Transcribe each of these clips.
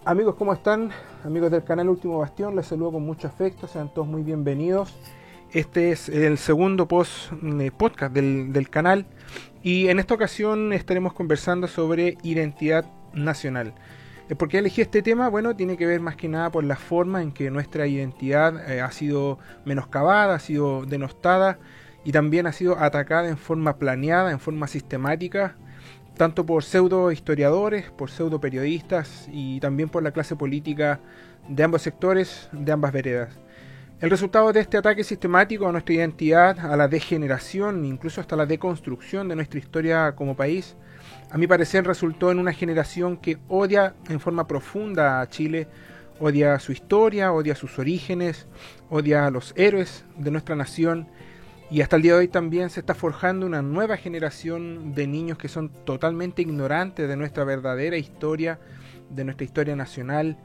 Amigos, ¿cómo están? Amigos del canal Último Bastión, les saludo con mucho afecto, sean todos muy bienvenidos. Este es el segundo podcast del canal y en esta ocasión estaremos conversando sobre identidad nacional. ¿Por qué elegí este tema? Bueno, tiene que ver más que nada por la forma en que nuestra identidad ha sido menoscabada, ha sido denostada y también ha sido atacada en forma planeada, en forma sistemática, tanto por pseudo historiadores, por pseudo periodistas y también por la clase política de ambos sectores, de ambas veredas. El resultado de este ataque sistemático a nuestra identidad, a la degeneración, incluso hasta la deconstrucción de nuestra historia como país, a mi parecer resultó en una generación que odia en forma profunda a Chile, odia su historia, odia sus orígenes, odia a los héroes de nuestra nación. Y hasta el día de hoy también se está forjando una nueva generación de niños que son totalmente ignorantes de nuestra verdadera historia, de nuestra historia nacional,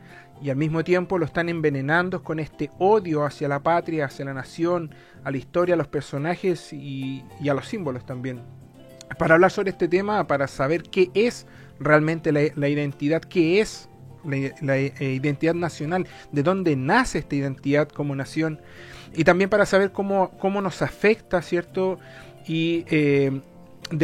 y al mismo tiempo lo están envenenando con este odio hacia la patria, hacia la nación, a la historia, a los personajes y a los símbolos también. Para hablar sobre este tema, para saber qué es realmente la identidad, qué es la identidad nacional, de dónde nace esta identidad como nación, y también para saber cómo nos afecta, ¿cierto? Y de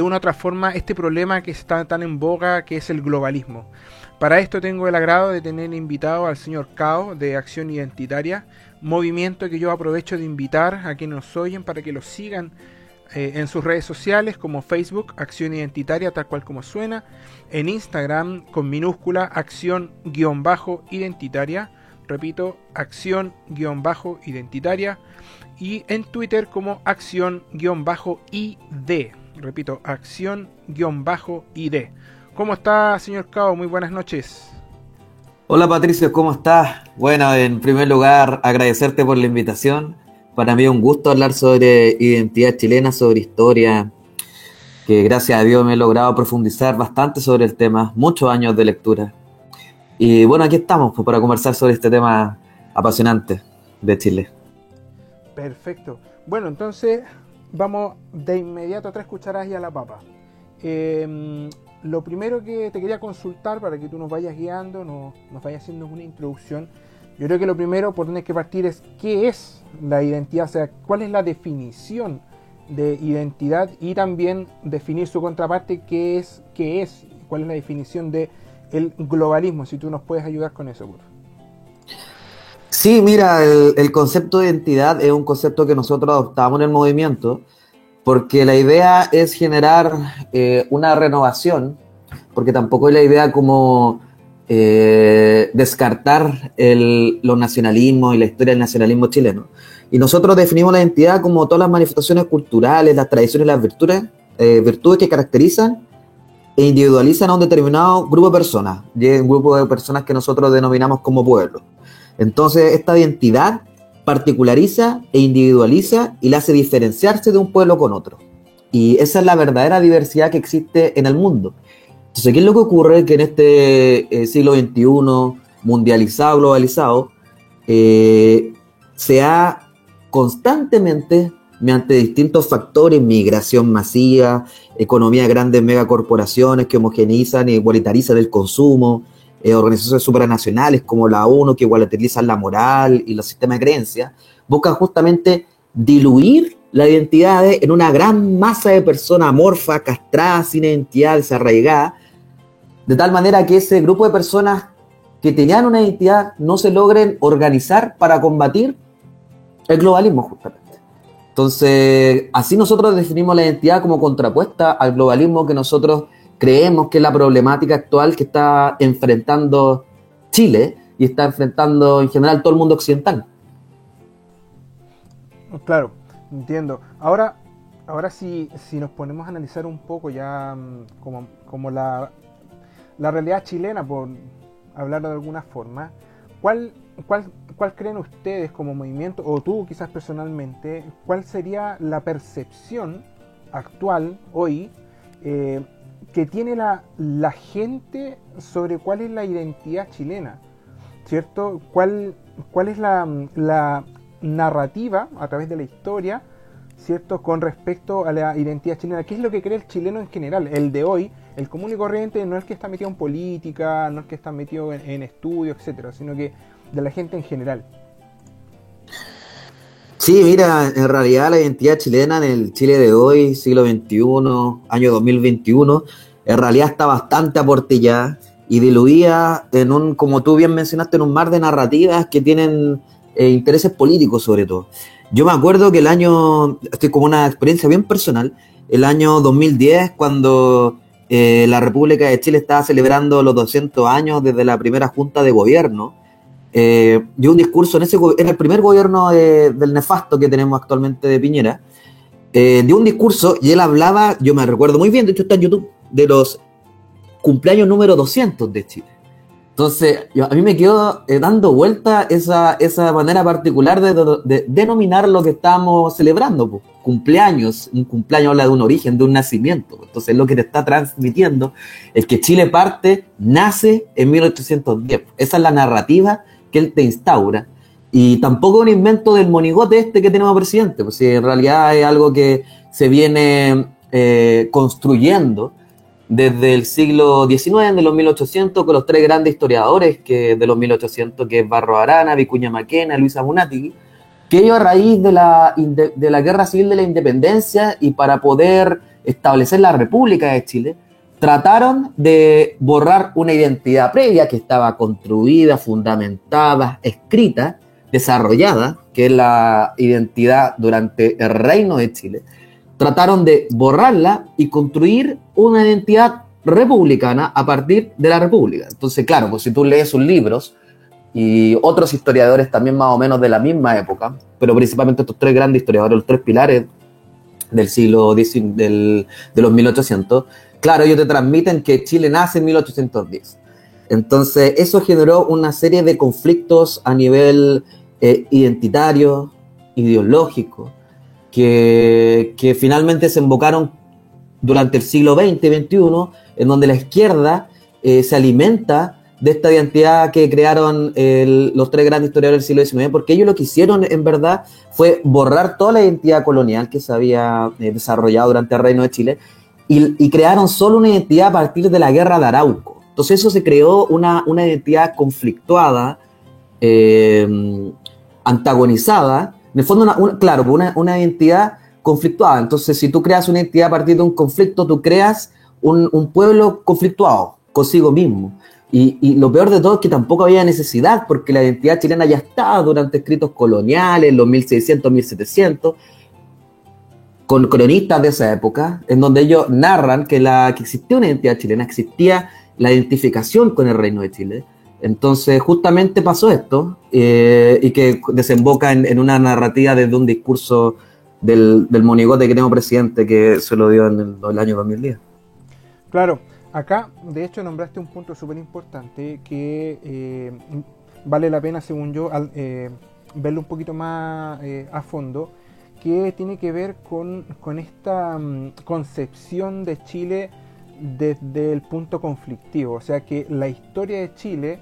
una u otra forma este problema que está tan en boga, que es el globalismo. Para esto tengo el agrado de tener invitado al señor Cao de Acción Identitaria, movimiento que yo aprovecho de invitar a quienes nos oyen para que lo sigan en sus redes sociales como Facebook, Acción Identitaria, tal cual como suena, en Instagram con minúscula acción-identitaria, repito, acción-identitaria, y en Twitter como acción-id, repito, acción-id. ¿Cómo está, señor Cao? Muy buenas noches. Hola Patricio, ¿cómo estás? Bueno, en primer lugar, agradecerte por la invitación. Para mí es un gusto hablar sobre identidad chilena, sobre historia, que gracias a Dios me he logrado profundizar bastante sobre el tema, muchos años de lectura. Y bueno, aquí estamos pues, para conversar sobre este tema apasionante de Chile. Perfecto. Bueno, entonces vamos de inmediato a 3 cucharadas y a la papa. Lo primero que te quería consultar para que tú nos vayas guiando, nos vayas haciendo una introducción. Yo creo que lo primero por tener que partir es qué es la identidad, o sea, cuál es la definición de identidad y también definir su contraparte, qué es, cuál es la definición de el globalismo, si tú nos puedes ayudar con eso, por favor. Sí, mira, el concepto de identidad es un concepto que nosotros adoptamos en el movimiento porque la idea es generar una renovación, porque tampoco es la idea como descartar los nacionalismos y la historia del nacionalismo chileno. Y nosotros definimos la identidad como todas las manifestaciones culturales, las tradiciones y las virtudes que caracterizan e individualizan a un determinado grupo de personas, y es un grupo de personas que nosotros denominamos como pueblo. Entonces, esta identidad particulariza e individualiza y la hace diferenciarse de un pueblo con otro. Y esa es la verdadera diversidad que existe en el mundo. Entonces, ¿qué es lo que ocurre? Que en este siglo XXI, mundializado, globalizado, se ha constantemente, mediante distintos factores, migración masiva, economía de grandes megacorporaciones que homogeneizan e igualitarizan el consumo, organizaciones supranacionales como la ONU que igualitarizan la moral y los sistemas de creencias, buscan justamente diluir las identidades en una gran masa de personas amorfas, castradas, sin identidad, desarraigadas, de tal manera que ese grupo de personas que tenían una identidad no se logren organizar para combatir el globalismo justamente. Entonces, así nosotros definimos la identidad como contrapuesta al globalismo que nosotros creemos que es la problemática actual que está enfrentando Chile y está enfrentando en general todo el mundo occidental. Claro, entiendo. Ahora si nos ponemos a analizar un poco ya como la realidad chilena, por hablarlo de alguna forma, ¿cuál, cuál creen ustedes como movimiento, o tú quizás personalmente, cuál sería la percepción actual, hoy, que tiene la gente sobre cuál es la identidad chilena? ¿Cierto? ¿Cuál es la narrativa a través de la historia, ¿cierto? Con respecto a la identidad chilena? ¿Qué es lo que cree el chileno en general, el de hoy, el común y corriente no es que está metido en política, no es que está metido en estudios, etcétera, sino que de la gente en general. Sí, mira, en realidad la identidad chilena en el Chile de hoy, siglo XXI, año 2021, en realidad está bastante aportillada y diluida en un, como tú bien mencionaste, en un mar de narrativas que tienen intereses políticos sobre todo. Yo me acuerdo que el año, estoy como una experiencia bien personal, el año 2010, cuando la República de Chile estaba celebrando los 200 años desde la primera junta de gobierno, dio un discurso en el primer gobierno del nefasto que tenemos actualmente de Piñera, dio un discurso y él hablaba, yo me recuerdo muy bien, de hecho está en YouTube, de los cumpleaños número 200 de Chile. Entonces, a mí me quedó dando vuelta esa manera particular de denominar lo que estamos celebrando, pues. Cumpleaños, un cumpleaños habla de un origen, de un nacimiento. Entonces, lo que te está transmitiendo es que Chile nace en 1810. Esa es la narrativa que él te instaura. Y tampoco un invento del monigote que tenemos presidente, pues si en realidad es algo que se viene construyendo desde el siglo XIX, de los 1800, con los tres grandes historiadores de los 1800, que es Barros Arana, Vicuña Maquena, Luisa Munátegui, que ellos a raíz de la Guerra Civil de la Independencia y para poder establecer la República de Chile, trataron de borrar una identidad previa que estaba construida, fundamentada, escrita, desarrollada, que es la identidad durante el Reino de Chile. Trataron de borrarla y construir una identidad republicana a partir de la República. Entonces, claro, pues si tú lees sus libros y otros historiadores también más o menos de la misma época, pero principalmente estos tres grandes historiadores, los tres pilares del siglo XIX, de los 1800, claro, ellos te transmiten que Chile nace en 1810. Entonces, eso generó una serie de conflictos a nivel identitario, ideológico, que finalmente se embocaron durante el siglo XX y XXI, en donde la izquierda se alimenta de esta identidad que crearon los tres grandes historiadores del siglo XIX, porque ellos lo que hicieron en verdad fue borrar toda la identidad colonial que se había desarrollado durante el Reino de Chile y crearon solo una identidad a partir de la Guerra de Arauco. Entonces eso se creó una identidad conflictuada, antagonizada, en el fondo una identidad conflictuada. Entonces si tú creas una identidad a partir de un conflicto, tú creas un pueblo conflictuado consigo mismo. Y lo peor de todo es que tampoco había necesidad, porque la identidad chilena ya estaba durante escritos coloniales, los 1600, 1700, con cronistas de esa época, en donde ellos narran que existía una identidad chilena, existía la identificación con el Reino de Chile. Entonces justamente pasó esto, y que desemboca en una narrativa desde un discurso del monigote que tenemos presidente, que se lo dio en el año 2010. Claro. Acá, de hecho, nombraste un punto súper importante que vale la pena, según yo, verlo un poquito más a fondo, que tiene que ver con esta concepción de Chile desde el punto conflictivo. O sea, que la historia de Chile,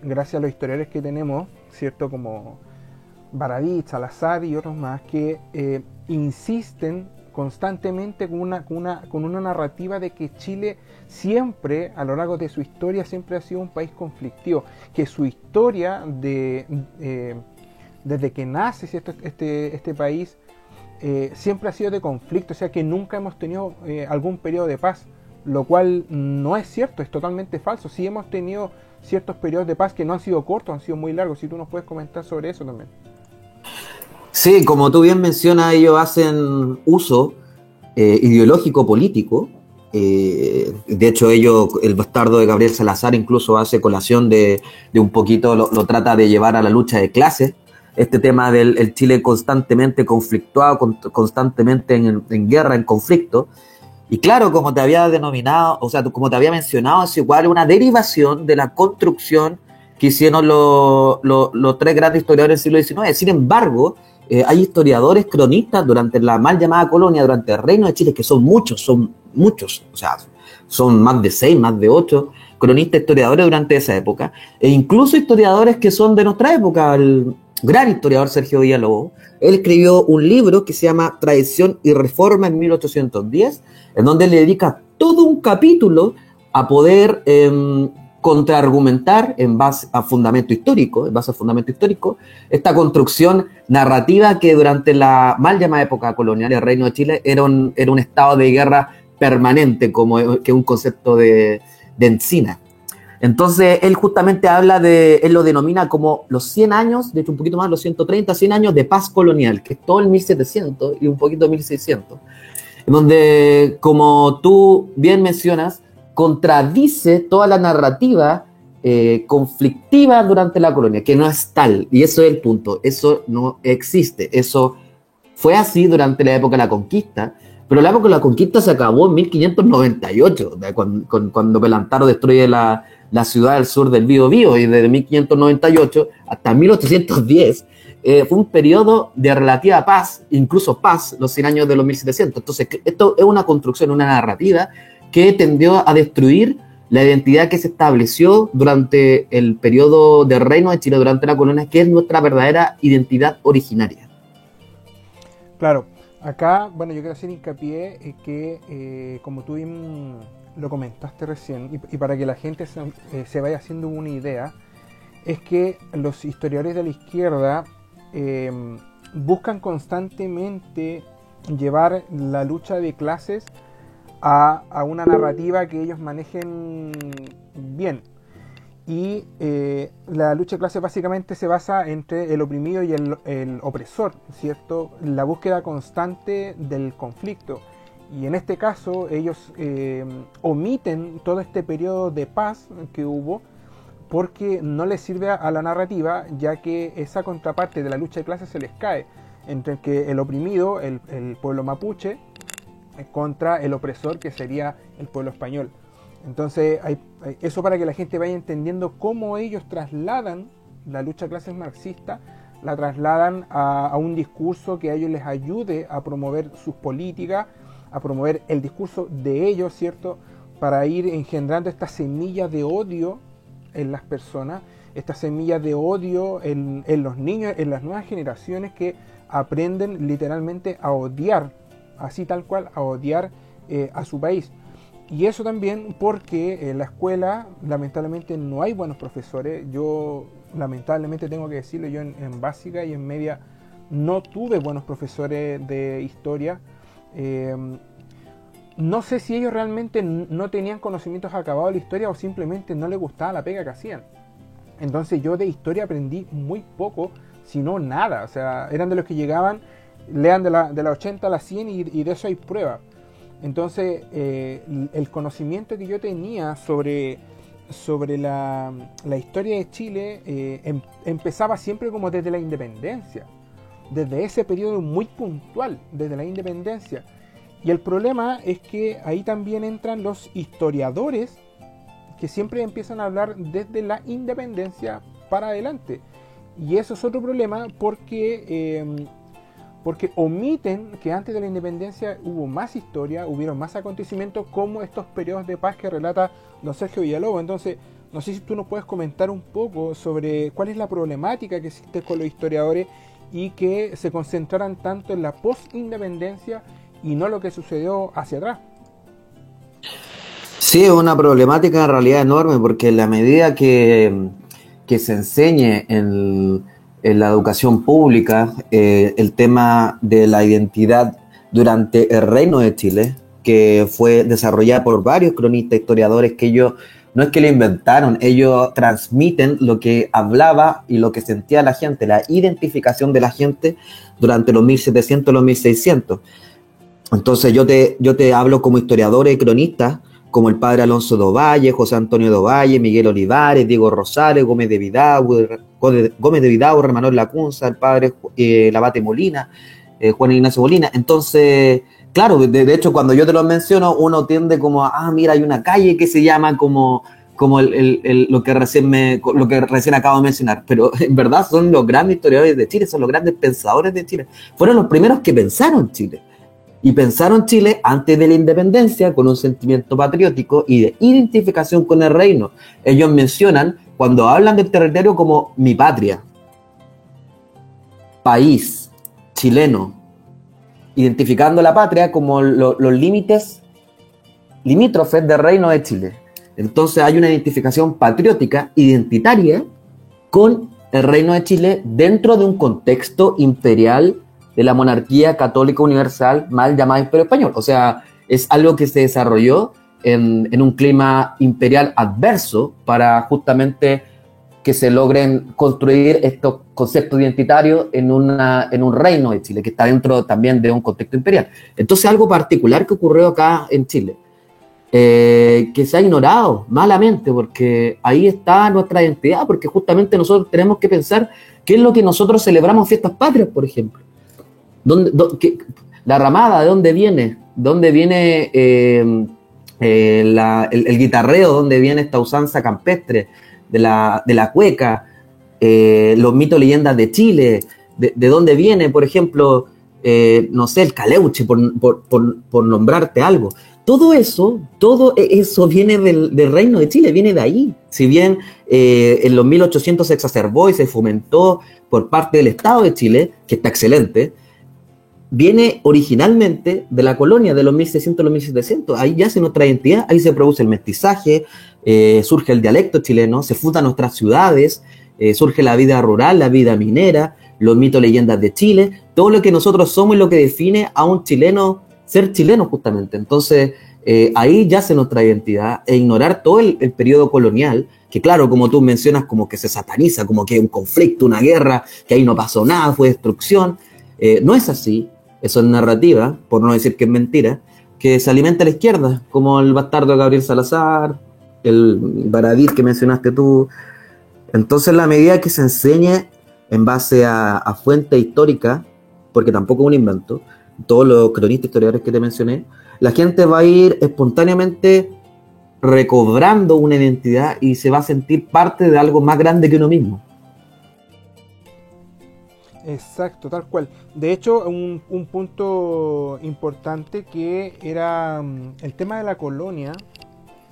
gracias a los historiadores que tenemos, ¿cierto? Como Baradit, Salazar y otros más, que insisten constantemente con una narrativa de que Chile siempre, a lo largo de su historia, siempre ha sido un país conflictivo, que su historia desde que nace este país siempre ha sido de conflicto, o sea que nunca hemos tenido algún periodo de paz, lo cual no es cierto, es totalmente falso. Sí hemos tenido ciertos periodos de paz que no han sido cortos, han sido muy largos. Si tú nos puedes comentar sobre eso también. Sí, como tú bien mencionas, ellos hacen uso ideológico político. De hecho, el bastardo de Gabriel Salazar incluso hace colación de un poquito, lo trata de llevar a la lucha de clases. Este tema del Chile constantemente conflictuado, constantemente en guerra, en conflicto. Y claro, como te había denominado, o sea, como te había mencionado, es igual una derivación de la construcción que hicieron los tres grandes historiadores del siglo XIX. Sin embargo, hay historiadores cronistas durante la mal llamada colonia, durante el Reino de Chile, que son muchos, o sea, son más de 6, más de 8 cronistas historiadores durante esa época, e incluso historiadores que son de nuestra época. gran historiador Sergio Villalobos, él escribió un libro que se llama Tradición y Reforma en 1810, en donde le dedica todo un capítulo a poder contraargumentar en base a fundamento histórico, esta construcción narrativa que durante la mal llamada época colonial el Reino de Chile era un estado de guerra permanente, como que un concepto de encina. Entonces, él justamente él lo denomina como los 100 años, de hecho un poquito más, los 130, 100 años de paz colonial, que es todo el 1700 y un poquito de 1600, en donde, como tú bien mencionas, contradice toda la narrativa conflictiva durante la colonia, que no es tal, y eso es el punto, eso no existe, eso fue así durante la época de la conquista, pero la época de la conquista se acabó en 1598, cuando Pelantaro destruye la ciudad del sur del Biobío, y desde 1598 hasta 1810 fue un periodo de relativa paz, incluso paz, los 100 años de los 1700. Entonces, esto es una construcción, una narrativa que tendió a destruir la identidad que se estableció durante el periodo del Reino de Chile, durante la colonia, que es nuestra verdadera identidad originaria. Claro, acá, bueno, yo quiero hacer hincapié que, como tú lo comentaste recién, y para que la gente se vaya haciendo una idea, es que los historiadores de la izquierda buscan constantemente llevar la lucha de clases a una narrativa que ellos manejen bien. Y la lucha de clases básicamente se basa entre el oprimido y el opresor, ¿cierto? La búsqueda constante del conflicto. Y en este caso ellos omiten todo este periodo de paz que hubo porque no les sirve a la narrativa, ya que esa contraparte de la lucha de clases se les cae entre que el oprimido, el pueblo mapuche, contra el opresor, que sería el pueblo español. Entonces, eso para que la gente vaya entendiendo cómo ellos trasladan la lucha de clases marxista, la trasladan a un discurso que a ellos les ayude a promover sus políticas, a promover el discurso de ellos, ¿cierto? Para ir engendrando esta semilla de odio en las personas, esta semilla de odio en los niños, en las nuevas generaciones que aprenden literalmente a odiar, así tal cual, a odiar a su país. Y eso también porque en la escuela lamentablemente no hay buenos profesores. Yo lamentablemente tengo que decirlo, yo en básica y en media no tuve buenos profesores de historia. No sé si ellos realmente no tenían conocimientos acabados de la historia o simplemente no les gustaba la pega que hacían. Entonces yo de historia aprendí muy poco, si no nada. O sea, eran de los que llegaban, lean de la 80 a la 100 y de eso hay pruebas. Entonces, el conocimiento que yo tenía sobre la historia de Chile empezaba siempre como desde la independencia, desde ese periodo muy puntual, desde la independencia. Y el problema es que ahí también entran los historiadores que siempre empiezan a hablar desde la independencia para adelante. Y eso es otro problema porque omiten que antes de la independencia hubo más historia, hubieron más acontecimientos como estos periodos de paz que relata don Sergio Villalobos. Entonces, no sé si tú nos puedes comentar un poco sobre cuál es la problemática que existe con los historiadores y que se concentraran tanto en la post-independencia y no lo que sucedió hacia atrás. Sí, es una problemática en realidad enorme, porque en la medida que se enseñe en la educación pública el tema de la identidad durante el Reino de Chile, que fue desarrollada por varios cronistas, historiadores, que ellos no es que lo inventaron, ellos transmiten lo que hablaba y lo que sentía la gente, la identificación de la gente durante los 1700 y los 1600. Entonces yo te hablo como historiadores y cronistas, como el padre Alonso de Ovalle, José Antonio de Ovalle, Miguel Olivares, Diego Rosales, Gómez de Vidaurre, Manuel Lacunza, el padre Labate Molina, Juan Ignacio Molina. Entonces, claro, de hecho, cuando yo te lo menciono, uno tiende como, mira, hay una calle que se llama como lo que recién acabo de mencionar, pero en verdad son los grandes historiadores de Chile, son los grandes pensadores de Chile. Fueron los primeros que pensaron Chile. Y pensaron Chile antes de la independencia con un sentimiento patriótico y de identificación con el reino. Ellos mencionan, cuando hablan del territorio, como mi patria. país chileno, identificando la patria como los límites limítrofes del Reino de Chile. Entonces hay una identificación patriótica, identitaria, con el Reino de Chile dentro de un contexto imperial de la monarquía católica universal, mal llamada Imperio Español. O sea, es algo que se desarrolló en un clima imperial adverso para justamente que se logren construir estos conceptos identitarios en un reino de Chile, que está dentro también de un contexto imperial. Entonces, algo particular que ocurrió acá en Chile, que se ha ignorado malamente, porque ahí está nuestra identidad, porque justamente nosotros tenemos que pensar qué es lo que nosotros celebramos en fiestas patrias, por ejemplo. La ramada, ¿de dónde viene? ¿Dónde viene el guitarreo? ¿Dónde viene esta usanza campestre de la cueca? Los mitos, leyendas de Chile, de dónde viene, por ejemplo, no sé, el caleuche, por nombrarte algo. Todo eso viene del Reino de Chile, viene de ahí. Si bien en los 1800 se exacerbó y se fomentó por parte del Estado de Chile, que está excelente, viene originalmente de la colonia de los 1600 a los 1700. Ahí yace nuestra identidad, ahí se produce el mestizaje, surge el dialecto chileno, se fundan nuestras ciudades, surge la vida rural, la vida minera, los mitos, leyendas de Chile, todo lo que nosotros somos y lo que define a un chileno, ser chileno justamente. Entonces, ahí yace nuestra identidad, e ignorar todo el periodo colonial, que claro, como tú mencionas, como que se sataniza, como que hay un conflicto, una guerra, que ahí no pasó nada, fue destrucción. No es así. Eso es narrativa, por no decir que es mentira, que se alimenta a la izquierda, como el bastardo de Gabriel Salazar, el Baradit que mencionaste tú. Entonces, la medida que se enseñe en base a fuente histórica, porque tampoco es un invento, todos los cronistas historiadores que te mencioné, la gente va a ir espontáneamente recobrando una identidad y se va a sentir parte de algo más grande que uno mismo. Exacto, tal cual. De hecho, un punto importante que era el tema de la colonia,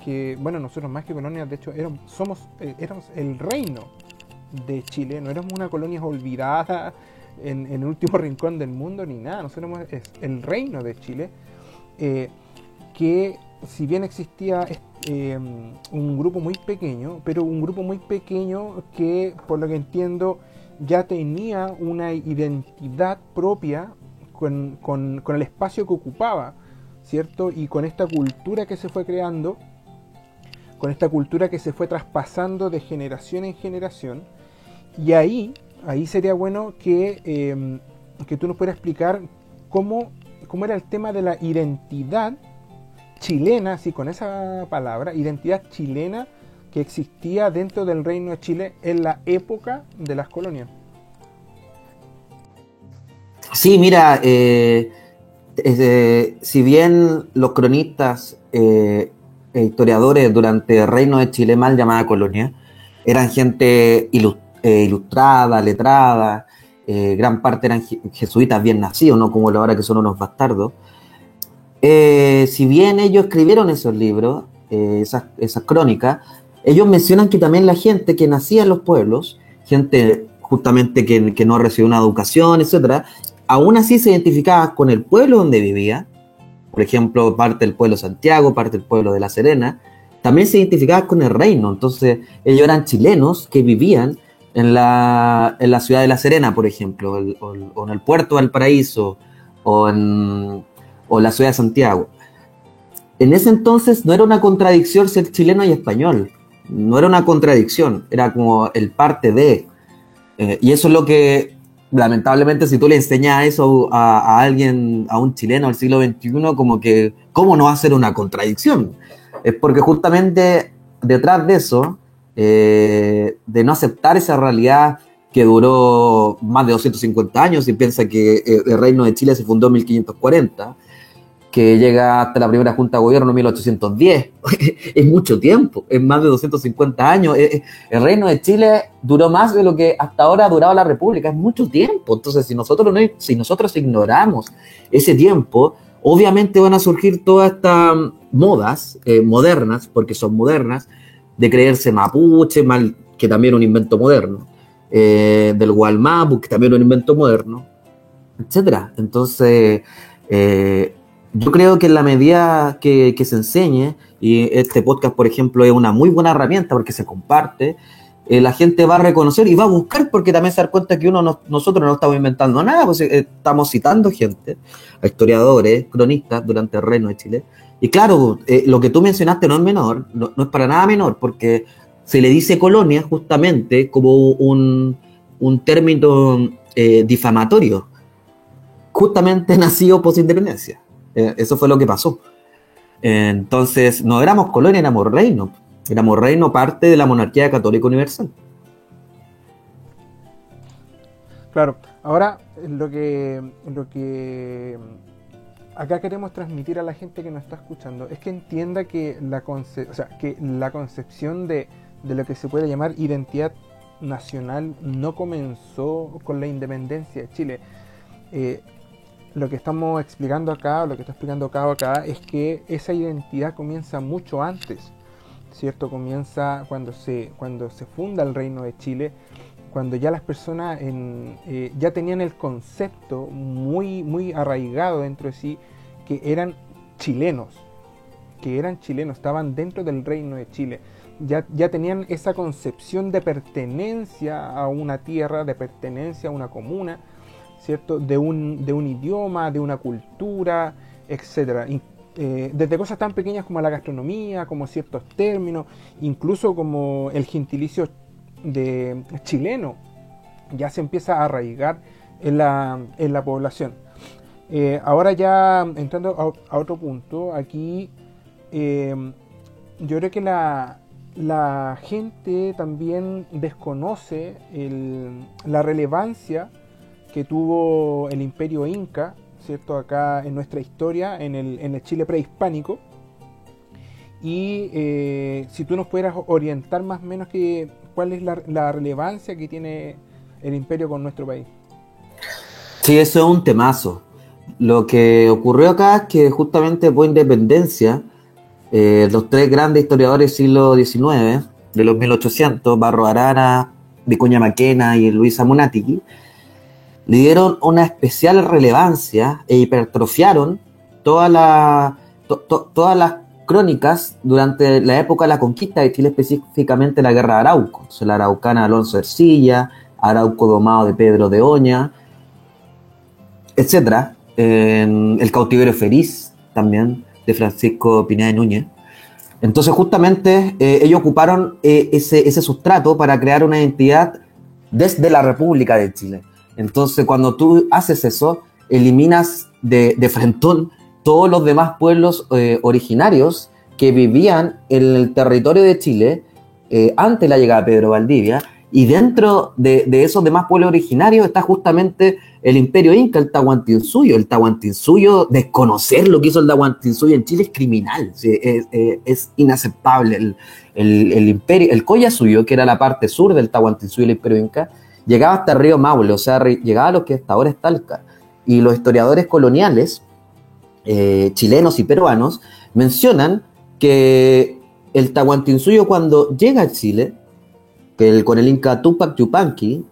que, bueno, nosotros más que colonia, de hecho, éramos el reino de Chile, no éramos una colonia olvidada en el último rincón del mundo, ni nada, nosotros éramos el reino de Chile, que si bien existía un grupo muy pequeño, pero un grupo muy pequeño que, por lo que entiendo, ya tenía una identidad propia con el espacio que ocupaba, ¿cierto? Y con esta cultura que se fue creando, con esta cultura que se fue traspasando de generación en generación. Y ahí sería bueno que tú nos pudieras explicar cómo era el tema de la identidad chilena, así con esa palabra, identidad chilena, que existía dentro del Reino de Chile en la época de las colonias. Sí, mira, si bien los cronistas historiadores durante el Reino de Chile, mal llamada colonia, eran gente ilustrada, letrada, gran parte eran jesuitas bien nacidos, no como ahora que son unos bastardos. Si bien ellos escribieron esos libros, esas crónicas, ellos mencionan que también la gente que nacía en los pueblos, gente justamente que no recibió una educación, etcétera, aún así se identificaba con el pueblo donde vivía. Por ejemplo, parte del pueblo de Santiago, parte del pueblo de La Serena, también se identificaba con el reino. Entonces, ellos eran chilenos que vivían en la ciudad de La Serena, por ejemplo, o en el puerto de Valparaíso, o en la ciudad de Santiago. En ese entonces no era una contradicción ser chileno y español. No era una contradicción, era como el parte de. Y eso es lo que, lamentablemente, si tú le enseñas eso a alguien, a un chileno del siglo XXI, como que, ¿cómo no va a ser una contradicción? Es porque justamente detrás de eso, de no aceptar esa realidad que duró más de 250 años, y piensa que el Reino de Chile se fundó en 1540, que llega hasta la primera Junta de Gobierno en 1810. Es mucho tiempo, es más de 250 años. El Reino de Chile duró más de lo que hasta ahora ha durado la República, es mucho tiempo. Entonces, si nosotros ignoramos ese tiempo, obviamente van a surgir todas estas modas modernas, porque son modernas, de creerse mapuche, que también es un invento moderno, del Gualmapu, que también es un invento moderno, etcétera. Entonces, yo creo que en la medida que se enseñe, y este podcast, por ejemplo, es una muy buena herramienta porque se comparte, la gente va a reconocer y va a buscar, porque también se da cuenta que nosotros no estamos inventando nada, pues estamos citando gente, a historiadores, cronistas durante el Reino de Chile. Y claro, lo que tú mencionaste no es menor, no es para nada menor, porque se le dice colonia justamente como un término difamatorio, justamente nacido post-independencia. Eso fue lo que pasó. Entonces, no éramos colonia, éramos reino. Éramos reino, parte de la monarquía católica universal. Claro, ahora lo que acá queremos transmitir a la gente que nos está escuchando es que entienda que la concepción de lo que se puede llamar identidad nacional no comenzó con la independencia de Chile. Lo que estamos explicando acá, lo que está explicando Cabo acá, es que esa identidad comienza mucho antes, ¿cierto? Comienza cuando se funda el Reino de Chile, cuando ya las personas ya tenían el concepto muy, muy arraigado dentro de sí, que eran chilenos, estaban dentro del Reino de Chile, ya tenían esa concepción de pertenencia a una tierra, de pertenencia a una comuna, ¿cierto? De un idioma, de una cultura, etcétera. Desde cosas tan pequeñas como la gastronomía, como ciertos términos, incluso como el gentilicio de chileno, ya se empieza a arraigar en la población. Ahora ya entrando a otro punto, aquí yo creo que la gente también desconoce la relevancia que tuvo el Imperio Inca, ¿cierto? Acá en nuestra historia, en el Chile prehispánico. Y si tú nos pudieras orientar más o menos cuál es la relevancia que tiene el imperio con nuestro país. Sí, eso es un temazo. Lo que ocurrió acá es que justamente por independencia, los tres grandes historiadores del siglo XIX, de los 1800, Barros Arana, Vicuña Maquena y Luisa Munatiqui, le dieron una especial relevancia e hipertrofiaron todas las crónicas durante la época de la conquista de Chile, específicamente la Guerra de Arauco. Entonces, la araucana de Alonso Ercilla, Arauco domado de Pedro de Oña, etc. El cautiverio feliz también, de Francisco Pineda de Núñez. Entonces, justamente, ellos ocuparon ese sustrato para crear una identidad desde la República de Chile. Entonces, cuando tú haces eso, eliminas de frentón todos los demás pueblos originarios que vivían en el territorio de Chile antes de la llegada de Pedro Valdivia, y dentro de esos demás pueblos originarios está justamente el Imperio Inca, el Tahuantinsuyo. El Tahuantinsuyo, desconocer lo que hizo el Tahuantinsuyo en Chile es criminal, es inaceptable. El imperio, el Collasuyo, que era la parte sur del Tahuantinsuyo y el Imperio Inca, llegaba hasta el río Maule, o sea, llegaba a lo que hasta ahora es Talca. Y los historiadores coloniales, chilenos y peruanos, mencionan que el Tahuantinsuyo, cuando llega a Chile, con el Inca Tupac Yupanqui,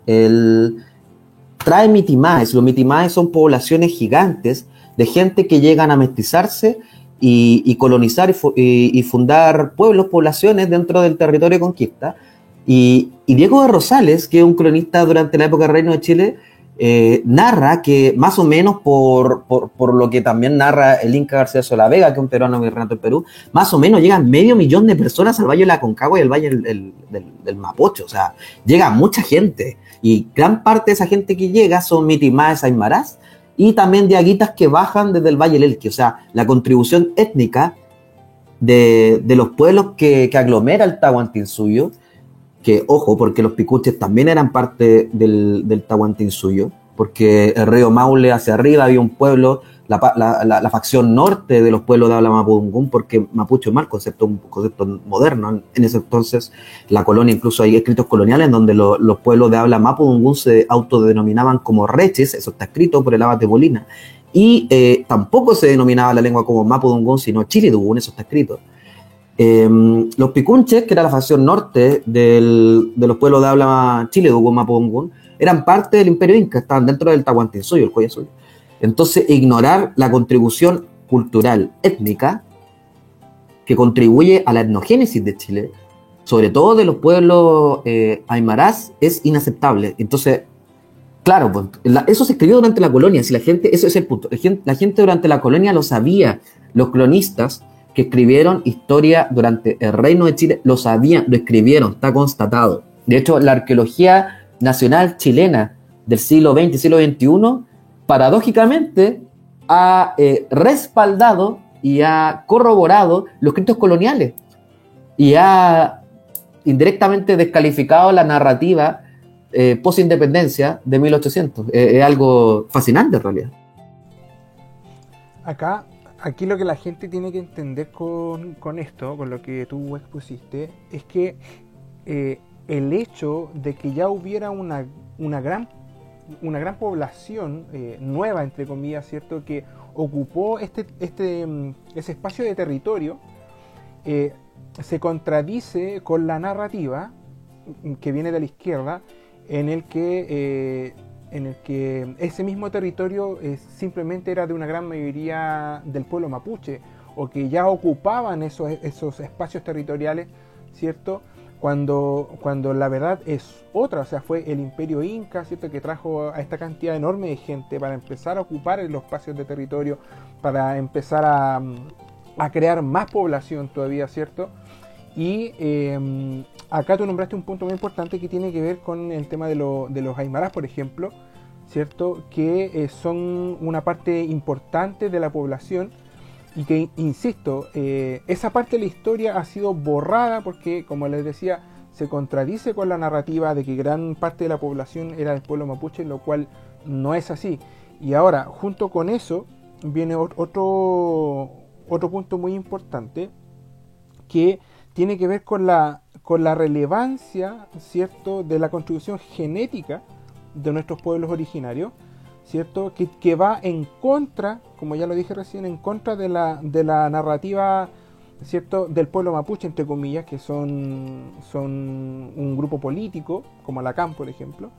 trae mitimaes. Los mitimaes son poblaciones gigantes de gente que llegan a mestizarse y colonizar y fundar pueblos, poblaciones dentro del territorio de conquista. Y Diego de Rosales, que es un cronista durante la época del Reino de Chile, narra que más o menos por lo que también narra el Inca García Solavega, que es un peruano gobernante del Perú, más o menos llegan 500.000 de personas al Valle de la Concagua y al Valle del Mapocho. O sea, llega mucha gente, y gran parte de esa gente que llega son mitimaes aymarás y también diaguitas que bajan desde el Valle del Elqui. O sea, la contribución étnica de los pueblos que aglomera el Tahuantinsuyo, que, ojo, porque los picuches también eran parte del Tahuantinsuyo, porque el río Maule hacia arriba había un pueblo, la facción norte de los pueblos de habla mapudungún, porque mapuche es mal concepto, un concepto moderno. En ese entonces, la colonia, incluso hay escritos coloniales en donde los pueblos de habla mapudungún se autodenominaban como reches, eso está escrito por el abad de Molina, y tampoco se denominaba la lengua como mapudungún, sino chilidugún, eso está escrito. Los picunches, que era la facción norte de los pueblos de habla chile, de Mapudungun, eran parte del imperio inca, estaban dentro del Tahuantinsuyo, el Collasuyo. Entonces, ignorar la contribución cultural, étnica, que contribuye a la etnogénesis de Chile, sobre todo de los pueblos aymarás, es inaceptable. Entonces, claro, pues, eso se escribió durante la colonia, si la gente, eso es el punto, la gente durante la colonia lo sabía, los cronistas que escribieron historia durante el Reino de Chile lo sabían, lo escribieron, está constatado. De hecho, la arqueología nacional chilena del siglo XX y siglo XXI, paradójicamente, ha respaldado y ha corroborado los escritos coloniales y ha indirectamente descalificado la narrativa post-independencia de 1800. Es algo fascinante en realidad. Aquí lo que la gente tiene que entender con esto, con lo que tú expusiste, es que el hecho de que ya hubiera una gran población nueva, entre comillas, ¿cierto?, que ocupó ese espacio de territorio, se contradice con la narrativa que viene de la izquierda, en el que ese mismo territorio simplemente era de una gran mayoría del pueblo mapuche, o que ya ocupaban esos espacios territoriales, ¿cierto?, cuando la verdad es otra. O sea, fue el imperio inca, ¿cierto?, que trajo a esta cantidad enorme de gente para empezar a ocupar los espacios de territorio, para empezar a crear más población todavía, ¿cierto? Y acá tú nombraste un punto muy importante que tiene que ver con el tema de los aymarás, por ejemplo, ¿cierto?, que son una parte importante de la población y que, insisto, esa parte de la historia ha sido borrada porque, como les decía, se contradice con la narrativa de que gran parte de la población era del pueblo mapuche, lo cual no es así. Y ahora, junto con eso, viene otro punto muy importante que tiene que ver con la relevancia, ¿cierto?, de la contribución genética de nuestros pueblos originarios, ¿cierto?, que va en contra, como ya lo dije recién, en contra de la narrativa, ¿cierto?, del pueblo mapuche, entre comillas, que son un grupo político, como la CAM, por ejemplo,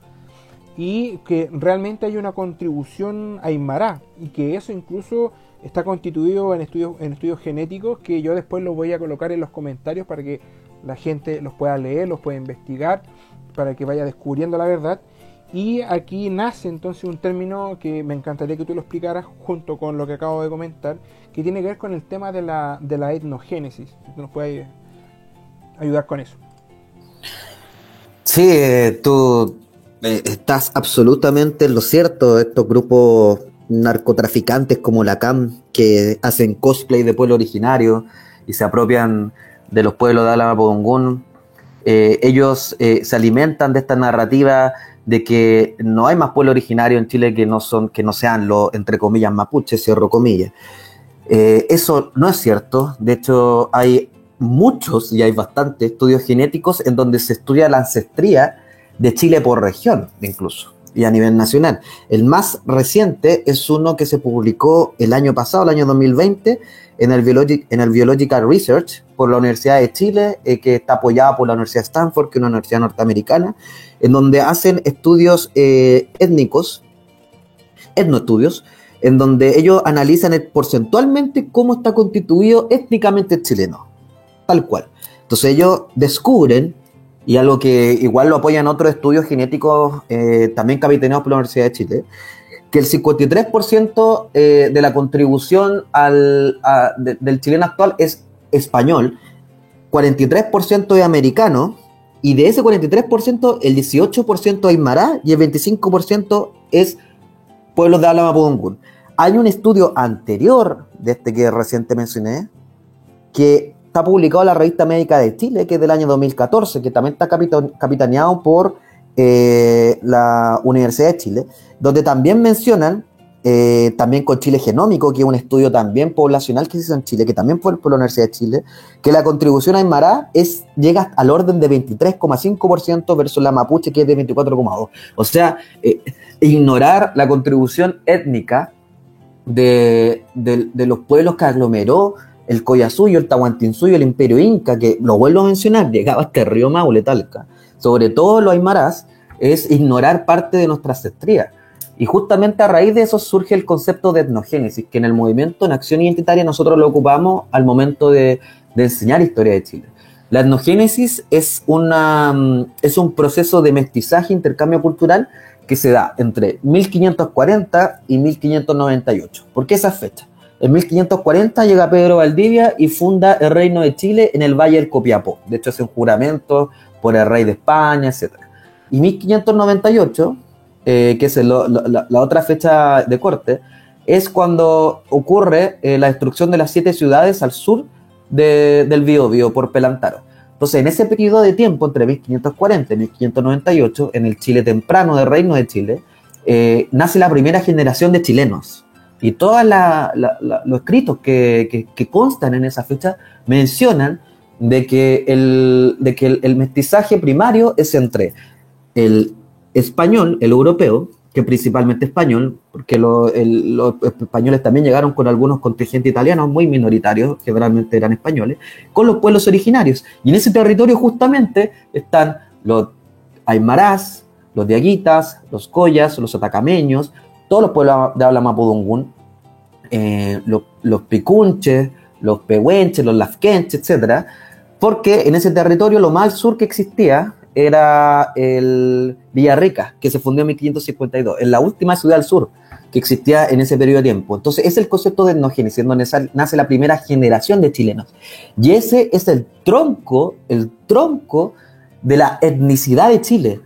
y que realmente hay una contribución aymara, y que eso incluso está constituido en estudios genéticos, que yo después los voy a colocar en los comentarios para que la gente los pueda leer, los pueda investigar, para que vaya descubriendo la verdad. Y aquí nace entonces un término que me encantaría que tú lo explicaras junto con lo que acabo de comentar, que tiene que ver con el tema de la etnogénesis. ¿Nos puede ayudar con eso? Sí, tú estás absolutamente en lo cierto. Estos grupos narcotraficantes como la CAM, que hacen cosplay de pueblo originario y se apropian de los pueblos de Alamapudungún, ellos se alimentan de esta narrativa de que no hay más pueblo originario en Chile que no sean los, entre comillas, mapuches, cierro comillas. Eso no es cierto. De hecho, hay muchos y hay bastantes estudios genéticos en donde se estudia la ancestría de Chile por región, incluso, y a nivel nacional. El más reciente es uno que se publicó el año pasado, el año 2020, en el Biological Research por la Universidad de Chile, que está apoyada por la Universidad de Stanford, que es una universidad norteamericana, en donde hacen estudios etnoestudios, en donde ellos analizan porcentualmente cómo está constituido étnicamente el chileno, tal cual. Entonces ellos descubren, y algo que igual lo apoyan otros estudios genéticos también capitaneados por la Universidad de Chile, que el 53% de la contribución del chileno actual es español, 43% es americano, y de ese 43%, el 18% es aymara y el 25% es pueblos de habla mapudungún. Hay un estudio anterior de este que reciente mencioné, que está publicado en la Revista Médica de Chile, que es del año 2014, que también está capitaneado por la Universidad de Chile, donde también mencionan, también con Chile Genómico, que es un estudio también poblacional que se hizo en Chile, que también fue por la Universidad de Chile, que la contribución aymara llega al orden de 23,5% versus la mapuche, que es de 24,2%. O sea, ignorar la contribución étnica de los pueblos que aglomeró el Collasuyo, el Tahuantinsuyo, el Imperio Inca, que lo vuelvo a mencionar, llegaba hasta el río Maule, Talca, sobre todo los aymarás, es ignorar parte de nuestra ancestría. Y justamente a raíz de eso surge el concepto de etnogénesis, que en el movimiento en acción identitaria nosotros lo ocupamos al momento de enseñar historia de Chile. La etnogénesis es un proceso de mestizaje e intercambio cultural que se da entre 1540 y 1598. ¿Por qué esa fecha? En 1540 llega Pedro Valdivia y funda el Reino de Chile en el Valle del Copiapó. De hecho, hace un juramento por el rey de España, etc. Y 1598, que es la otra fecha de corte, es cuando ocurre la destrucción de las 7 ciudades al sur del Biobío por Pelantaro. Entonces, en ese periodo de tiempo, entre 1540 y 1598, en el Chile temprano del Reino de Chile, nace la primera generación de chilenos. Y todos los escritos que constan en esa fecha mencionan de que el mestizaje primario es entre el español, el europeo, que principalmente español, porque los españoles también llegaron con algunos contingentes italianos muy minoritarios, que realmente eran españoles, con los pueblos originarios. Y en ese territorio justamente están los aymarás, los diaguitas, los collas, los atacameños, todos los pueblos de habla mapudungún, los picunches, los pehuenches, los lafkenches, etc. Porque en ese territorio lo más al sur que existía era el Villarrica, que se fundó en 1552, en la última ciudad al sur que existía en ese periodo de tiempo. Entonces es el concepto de etnogénesis, donde nace la primera generación de chilenos. Y ese es el tronco de la etnicidad de Chile,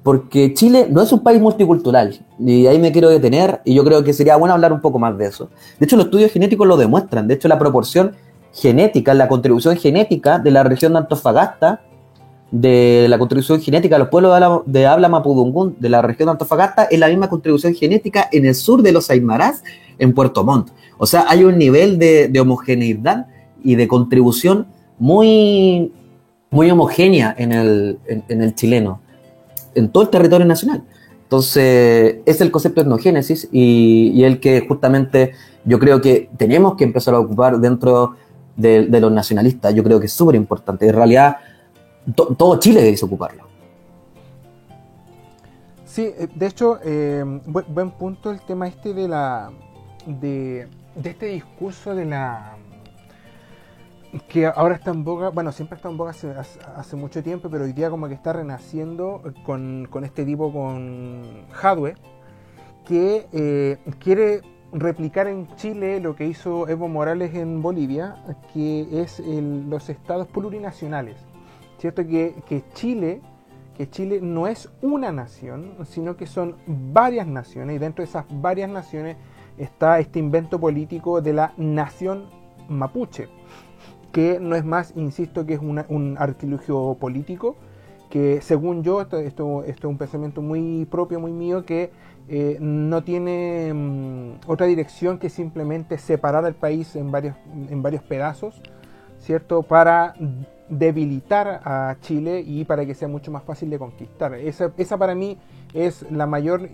porque Chile no es un país multicultural, y ahí me quiero detener, y yo creo que sería bueno hablar un poco más de eso. De hecho, los estudios genéticos lo demuestran. De hecho, la proporción genética, la contribución genética de la región de Antofagasta, de la contribución genética de los pueblos de habla mapudungún de la región de Antofagasta, es la misma contribución genética en el sur de los aymarás, en Puerto Montt. O sea, hay un nivel de homogeneidad y de contribución muy, muy homogénea en el chileno, en todo el territorio nacional. Entonces, es el concepto de etnogénesis y el que justamente yo creo que tenemos que empezar a ocupar dentro de los nacionalistas. Yo creo que es súper importante. En realidad, todo Chile debe ocuparlo. Sí, de hecho, buen punto el tema este de este discurso de la que ahora está en boga, bueno, siempre está en boga hace mucho tiempo, pero hoy día como que está renaciendo con este tipo, con Jadwe, que quiere replicar en Chile lo que hizo Evo Morales en Bolivia, que es los estados plurinacionales. ¿Cierto? Que Chile no es una nación, sino que son varias naciones, y dentro de esas varias naciones está este invento político de la nación mapuche, que no es más, insisto, que es un artilugio político, que según yo, esto es un pensamiento muy propio, muy mío, que no tiene otra dirección que simplemente separar al país en varios pedazos, ¿cierto? Para debilitar a Chile y para que sea mucho más fácil de conquistar. Esa para mí es la mayor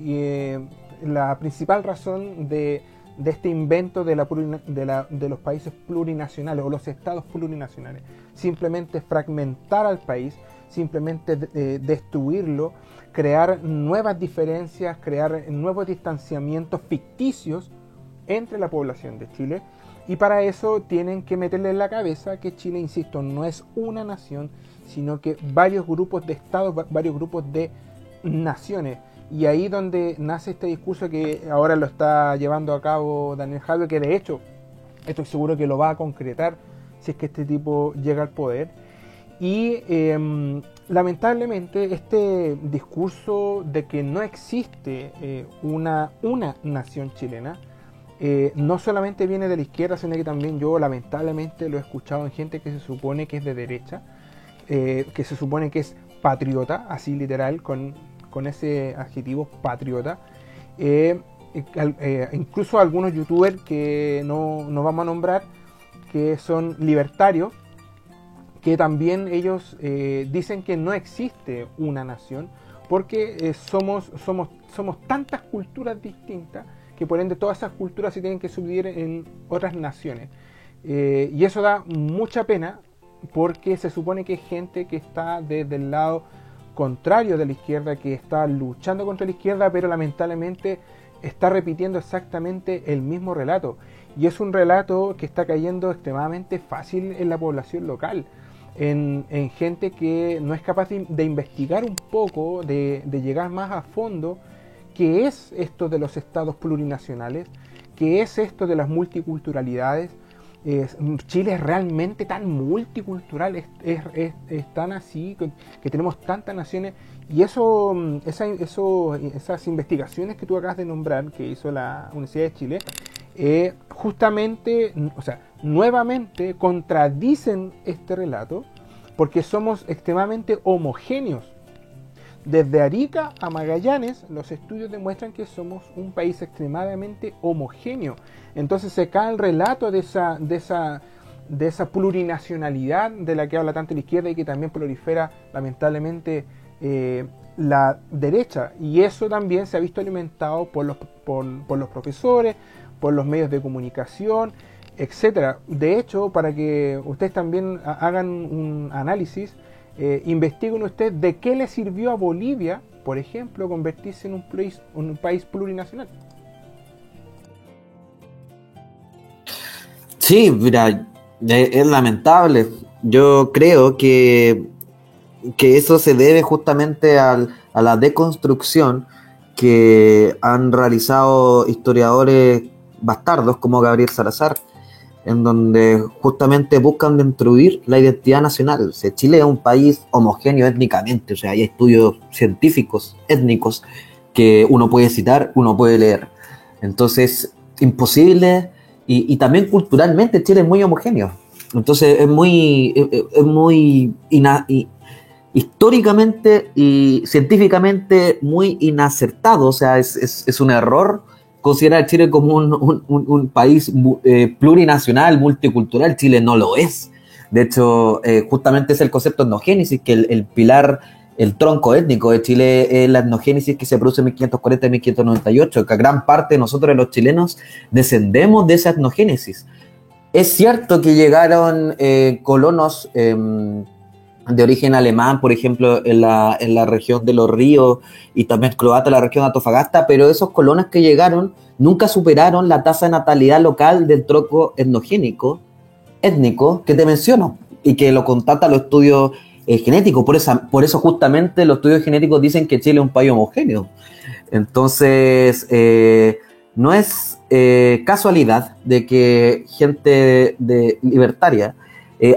la principal razón de este invento de los países plurinacionales o los estados plurinacionales. Simplemente fragmentar al país, simplemente destruirlo, crear nuevas diferencias, crear nuevos distanciamientos ficticios entre la población de Chile. Y para eso tienen que meterle en la cabeza que Chile, insisto, no es una nación, sino que varios grupos de estados, varios grupos de naciones. Y ahí donde nace este discurso que ahora lo está llevando a cabo Daniel Jadwe, que de hecho estoy seguro que lo va a concretar si es que este tipo llega al poder. Y lamentablemente este discurso de que no existe una nación chilena, no solamente viene de la izquierda, sino que también yo lamentablemente lo he escuchado en gente que se supone que es de derecha, que se supone que es patriota, así literal, con ese adjetivo patriota. Incluso algunos youtubers que no vamos a nombrar, que son libertarios, que también ellos dicen que no existe una nación, porque somos tantas culturas distintas, que por ende todas esas culturas se tienen que subdividir en otras naciones, Y eso da mucha pena porque se supone que es gente que está desde el lado contrario de la izquierda, que está luchando contra la izquierda, pero lamentablemente está repitiendo exactamente el mismo relato. Y es un relato que está cayendo extremadamente fácil en la población local, en gente que no es capaz de investigar un poco, de llegar más a fondo qué es esto de los estados plurinacionales, qué es esto de las multiculturalidades. Chile es realmente tan multicultural, es tan así, que tenemos tantas naciones, y esas investigaciones que tú acabas de nombrar, que hizo la Universidad de Chile, justamente, o sea, nuevamente contradicen este relato, porque somos extremadamente homogéneos. Desde Arica a Magallanes, los estudios demuestran que somos un país extremadamente homogéneo. Entonces se cae el relato de esa plurinacionalidad de la que habla tanto la izquierda y que también prolifera lamentablemente la derecha. Y eso también se ha visto alimentado por los profesores, por los medios de comunicación, etcétera. De hecho, para que ustedes también hagan un análisis, investiguen ustedes de qué le sirvió a Bolivia, por ejemplo, convertirse en un país plurinacional. Sí, mira, es lamentable. Yo creo que eso se debe justamente a la deconstrucción que han realizado historiadores bastardos como Gabriel Salazar, en donde justamente buscan destruir la identidad nacional. O sea, Chile es un país homogéneo étnicamente, o sea, hay estudios científicos étnicos que uno puede citar, uno puede leer. Entonces, imposible, y también culturalmente Chile es muy homogéneo. Entonces, es muy históricamente y científicamente muy inacertado, o sea, es un error considerar a Chile como un país plurinacional, multicultural. Chile no lo es. De hecho, justamente es el concepto de etnogénesis, que el pilar, el tronco étnico de Chile es la etnogénesis que se produce en 1540 y 1598, que gran parte de nosotros los chilenos descendemos de esa etnogénesis. Es cierto que llegaron colonos de origen alemán, por ejemplo, en la región de Los Ríos, y también croata en la región de Antofagasta, pero esos colonos que llegaron nunca superaron la tasa de natalidad local del tronco étnico que te menciono, y que lo contata los estudios genéticos. Por eso justamente los estudios genéticos dicen que Chile es un país homogéneo. Entonces, no es casualidad de que gente libertaria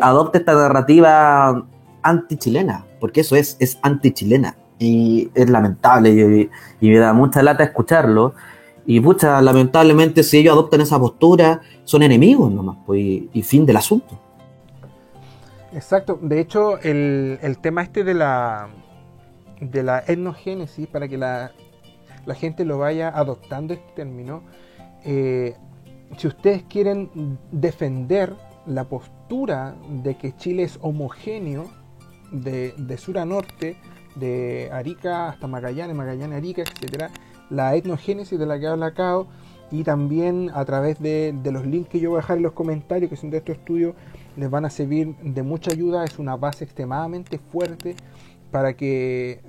adopte esta narrativa antichilena, porque eso es antichilena, y es lamentable, y me da mucha lata escucharlo, y pucha, lamentablemente si ellos adoptan esa postura, son enemigos nomás, pues, y fin del asunto. Exacto, de hecho el tema este de la etnogénesis, para que la gente lo vaya adoptando este término, si ustedes quieren defender la postura de que Chile es homogéneo de sur a norte, de Arica hasta Magallanes, Magallanes, Arica, etcétera, la etnogénesis de la que habla Cao, y también a través de los links que yo voy a dejar en los comentarios, que son de estos estudios, les van a servir de mucha ayuda. Es una base extremadamente fuerte para que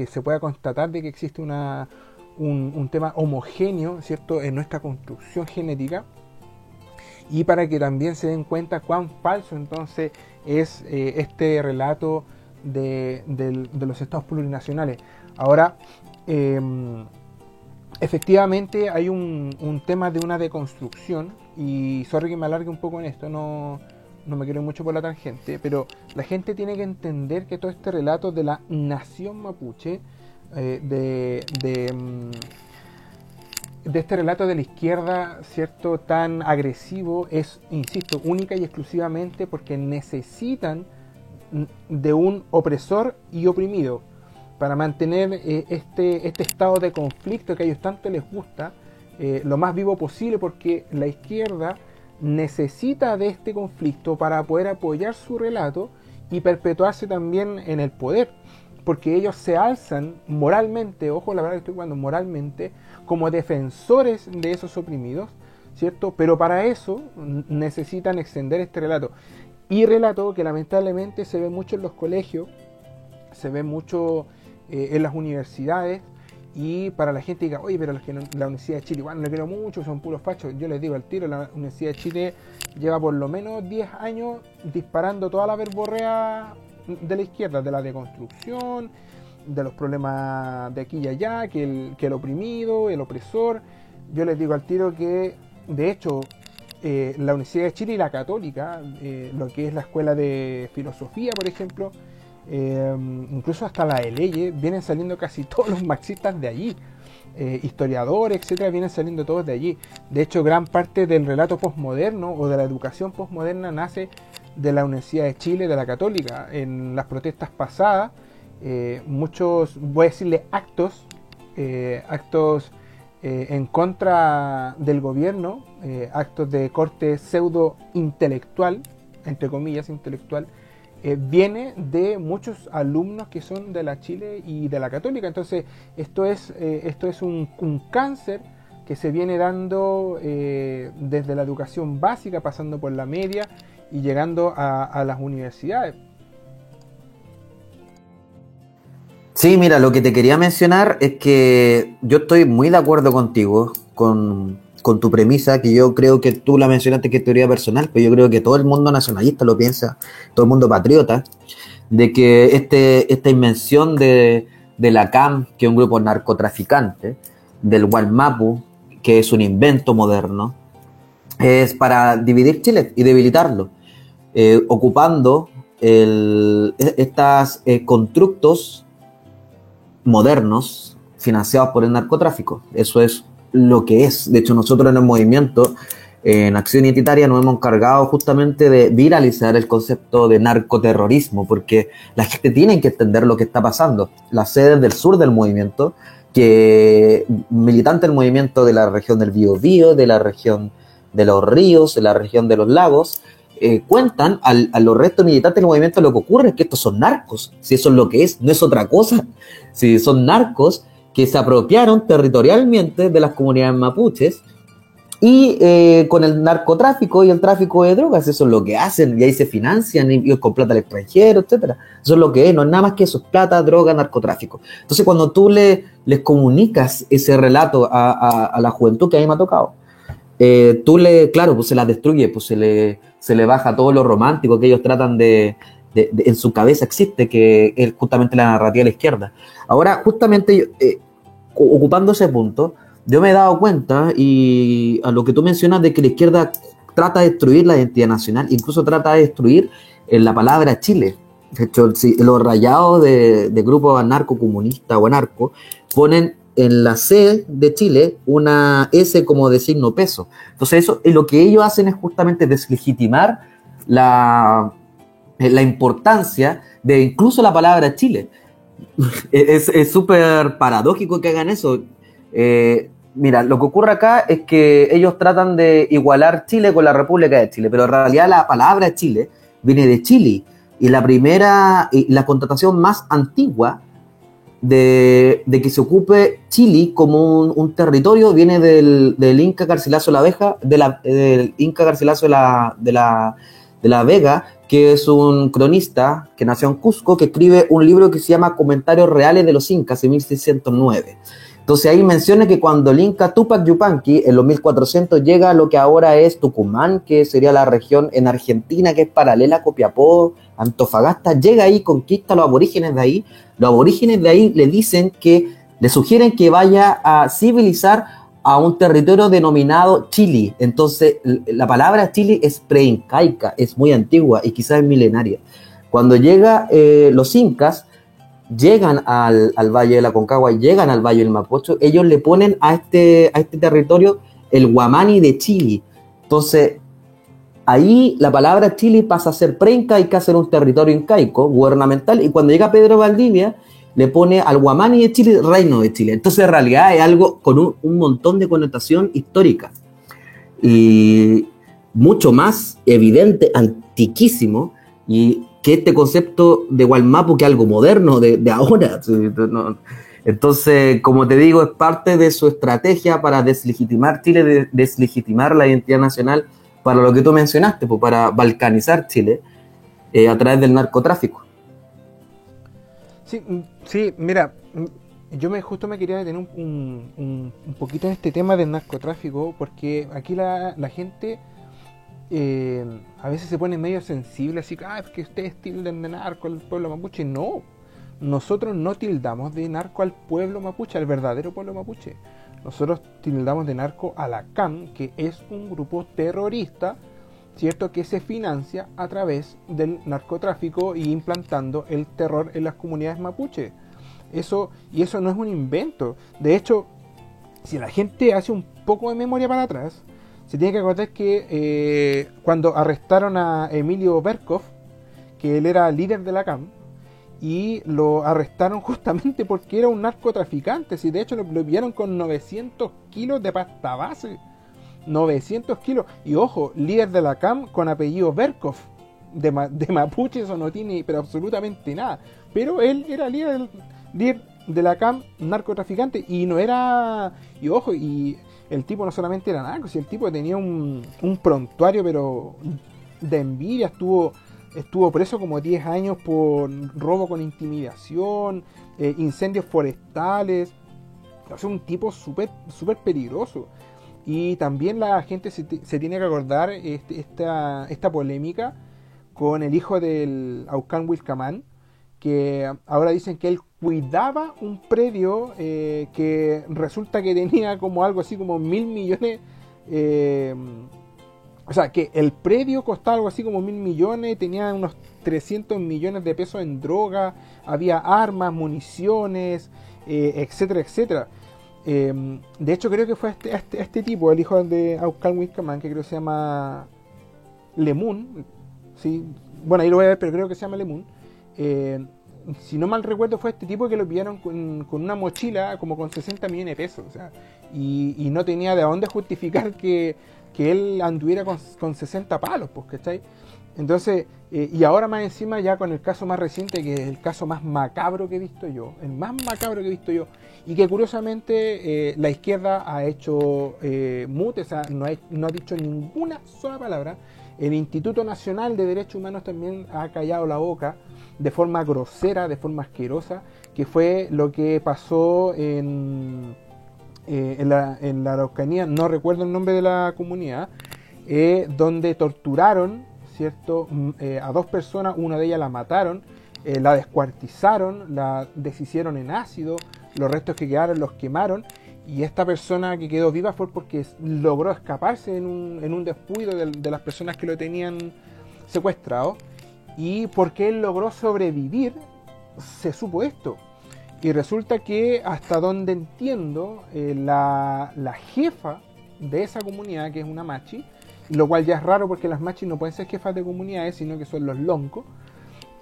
se pueda constatar de que existe un tema homogéneo, ¿cierto?, en nuestra construcción genética, y para que también se den cuenta cuán falso entonces es este relato de los estados plurinacionales. Ahora, efectivamente hay un tema de una deconstrucción, y sorry que me alargue un poco en esto, no me quiero ir mucho por la tangente, pero la gente tiene que entender que todo este relato de la nación mapuche, de este relato de la izquierda, ¿cierto?, tan agresivo, es, insisto, única y exclusivamente porque necesitan de un opresor y oprimido para mantener este estado de conflicto que a ellos tanto les gusta lo más vivo posible, porque la izquierda necesita de este conflicto para poder apoyar su relato y perpetuarse también en el poder, porque ellos se alzan moralmente, ojo la verdad que estoy hablando moralmente, como defensores de esos oprimidos, ¿cierto? Pero para eso necesitan extender este relato. Y relato que lamentablemente se ve mucho en los colegios, se ve mucho en las universidades, y para la gente diga, oye, pero la Universidad de Chile igual no le quiero mucho, son puros fachos. Yo les digo al tiro, la Universidad de Chile lleva por lo menos 10 años disparando toda la verborrea de la izquierda, de la deconstrucción, de los problemas de aquí y allá, que el oprimido, el opresor. Yo les digo al tiro que, de hecho, la Universidad de Chile y la Católica, lo que es la escuela de filosofía, por ejemplo, incluso hasta la de leyes, vienen saliendo casi todos los marxistas de allí. Historiadores, etcétera, vienen saliendo todos de allí. De hecho, gran parte del relato postmoderno o de la educación postmoderna nace de la Universidad de Chile, de la Católica. En las protestas pasadas, muchos, voy a decirle, actos en contra del gobierno, actos de corte pseudo intelectual, entre comillas intelectual, viene de muchos alumnos que son de la Chile y de la Católica. Entonces esto es un cáncer que se viene dando desde la educación básica, pasando por la media y llegando a las universidades. Sí, mira, lo que te quería mencionar es que yo estoy muy de acuerdo contigo, con tu premisa, que yo creo que tú la mencionaste que es teoría personal, pero yo creo que todo el mundo nacionalista lo piensa, todo el mundo patriota, de que esta invención de la CAM, que es un grupo narcotraficante, del Gualmapu, que es un invento moderno, es para dividir Chile y debilitarlo, ocupando estos constructos modernos financiados por el narcotráfico. Eso es lo que es. De hecho, nosotros en el movimiento, en Acción Identitaria, nos hemos encargado justamente de viralizar el concepto de narcoterrorismo, porque la gente tiene que entender lo que está pasando. Las sedes del sur del movimiento, que militantes del movimiento de la región del Biobío, de la región de los ríos, de la región de los lagos, cuentan a los restos militantes del movimiento lo que ocurre es que estos son narcos, si eso es lo que es, no es otra cosa, si son narcos que se apropiaron territorialmente de las comunidades mapuches y con el narcotráfico y el tráfico de drogas, eso es lo que hacen y ahí se financian y con plata al extranjero, etcétera. Eso es lo que es, no es nada más que eso, es plata, droga, narcotráfico. Entonces cuando tú les comunicas ese relato a la juventud que a mí me ha tocado, claro, pues se la destruye, pues se le baja todo lo romántico que ellos tratan de en su cabeza existe, que es justamente la narrativa de la izquierda. Ahora, justamente, ocupando ese punto, yo me he dado cuenta, y a lo que tú mencionas, de que la izquierda trata de destruir la identidad nacional, incluso trata de destruir la palabra Chile. De hecho, si los rayados de grupos anarco-comunistas o anarco ponen en la C de Chile una S como de signo peso. Entonces eso, y lo que ellos hacen es justamente deslegitimar la importancia de incluso la palabra Chile. Es súper paradójico que hagan eso. Mira, lo que ocurre acá es que ellos tratan de igualar Chile con la República de Chile, pero en realidad la palabra Chile viene de Chile, y la connotación más antigua de que se ocupe Chile como un territorio viene del Inca Garcilaso la Vega, del Inca Garcilaso de la Vega, que es un cronista que nació en Cusco, que escribe un libro que se llama Comentarios Reales de los Incas en 1609. Entonces ahí menciona que cuando el Inca Tupac Yupanqui en los 1400 llega a lo que ahora es Tucumán, que sería la región en Argentina que es paralela a Copiapó, Antofagasta, llega ahí, conquista a los aborígenes de ahí. Los aborígenes de ahí le sugieren que vaya a civilizar a un territorio denominado Chile. Entonces la palabra Chile es preincaica, es muy antigua y quizás es milenaria. Cuando llega los incas, llegan al Valle de la Concagua, llegan al Valle del Mapocho, ellos le ponen a este territorio el Guamani de Chile. Entonces ahí la palabra Chile pasa a ser preincaica, a ser un territorio incaico, gubernamental, y cuando llega Pedro Valdivia, le pone al Guamani de Chile Reino de Chile. Entonces en realidad es algo con un montón de connotación histórica. Y mucho más evidente, antiquísimo, y que este concepto de Wallmapu, que es algo moderno de ahora. ¿Sí? Entonces, como te digo, es parte de su estrategia para deslegitimar Chile, deslegitimar la identidad nacional, para lo que tú mencionaste, pues, para balcanizar Chile a través del narcotráfico. Sí, sí, mira, yo justo me quería detener un poquito en este tema del narcotráfico, porque aquí la gente a veces se pone medio sensible, así que, es que ustedes tilden de narco al pueblo mapuche. No, nosotros no tildamos de narco al pueblo mapuche, al verdadero pueblo mapuche. Nosotros tildamos de narco a la CAM, que es un grupo terrorista, ¿cierto?, que se financia a través del narcotráfico y implantando el terror en las comunidades mapuche. Eso no es un invento. De hecho, si la gente hace un poco de memoria para atrás, se tiene que acordar que cuando arrestaron a Emilio Berkov, que él era líder de la CAM, y lo arrestaron justamente porque era un narcotraficante. Si de hecho lo pillaron con 900 kilos de pasta base. 900 kilos. Y ojo, líder de la CAM con apellido Berkov. De mapuche eso no tiene pero absolutamente nada. Pero él era líder de la CAM, narcotraficante. Y no era... Y ojo, y el tipo no solamente era narco, si el tipo tenía un prontuario pero de envidia. Estuvo preso como 10 años por robo con intimidación, incendios forestales. O sea, un tipo súper peligroso. Y también la gente se tiene que acordar esta polémica con el hijo del Aucán Wilcamán, que ahora dicen que él cuidaba un predio que resulta que tenía como algo así como 1.000 millones. O sea, que el predio costaba algo así como 1.000 millones, tenía unos 300 millones de pesos en droga, había armas, municiones, etcétera, etcétera. De hecho, creo que fue este tipo, el hijo de Aucán Wilcamán, que creo que se llama Lemun. ¿Sí? Bueno, ahí lo voy a ver, pero creo que se llama Lemun. Si no mal recuerdo, fue este tipo que lo pillaron con una mochila como con 60 millones de pesos. O sea, y no tenía de dónde justificar que él anduviera con 60 palos, pues, ¿cachai? Entonces, y ahora más encima ya con el caso más reciente, que es el caso más macabro que he visto yo, el más macabro que he visto yo, y que curiosamente la izquierda ha hecho mute, o sea, no ha dicho ninguna sola palabra. El Instituto Nacional de Derechos Humanos también ha callado la boca de forma grosera, de forma asquerosa, que fue lo que pasó en la Araucanía, no recuerdo el nombre de la comunidad, donde torturaron, ¿cierto?, a 2 personas, una de ellas la mataron, la descuartizaron, la deshicieron en ácido, los restos que quedaron los quemaron, y esta persona que quedó viva fue porque logró escaparse en un descuido de las personas que lo tenían secuestrado, y porque él logró sobrevivir, se supo esto. Y resulta que, hasta donde entiendo, la jefa de esa comunidad, que es una machi, lo cual ya es raro porque las machis no pueden ser jefas de comunidades, sino que son los loncos.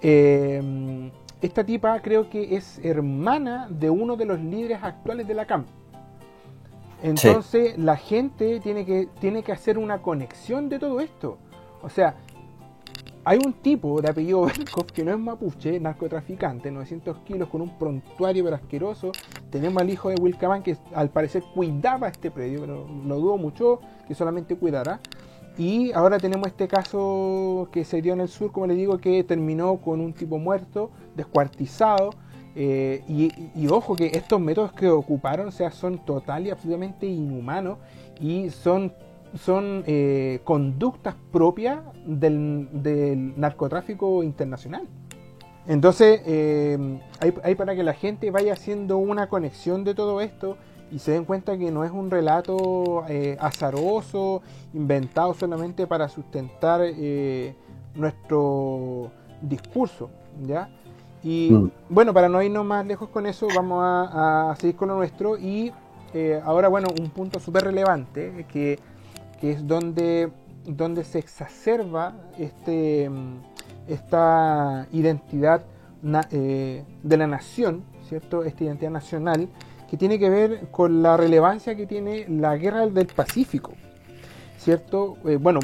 Esta tipa creo que es hermana de uno de los líderes actuales de la CAM. Entonces, sí, la gente tiene que hacer una conexión de todo esto. O sea, hay un tipo de apellido Berkov que no es mapuche, narcotraficante, 900 kilos con un prontuario pero asqueroso. Tenemos al hijo de Wilcamán que al parecer cuidaba este predio, pero lo dudo mucho que solamente cuidara. Y ahora tenemos este caso que se dio en el sur, como les digo, que terminó con un tipo muerto, descuartizado. Y ojo que estos métodos que ocuparon, o sea, son total y absolutamente inhumanos y son conductas propias del narcotráfico internacional. Entonces, hay para que la gente vaya haciendo una conexión de todo esto y se den cuenta que no es un relato azaroso, inventado solamente para sustentar nuestro discurso, ¿ya? Y bueno, para no irnos más lejos con eso, vamos a seguir con lo nuestro. Y ahora, bueno, un punto súper relevante que es donde se exacerba esta identidad de la nación, ¿cierto? Esta identidad nacional, que tiene que ver con la relevancia que tiene la guerra del Pacífico, ¿cierto? Bueno,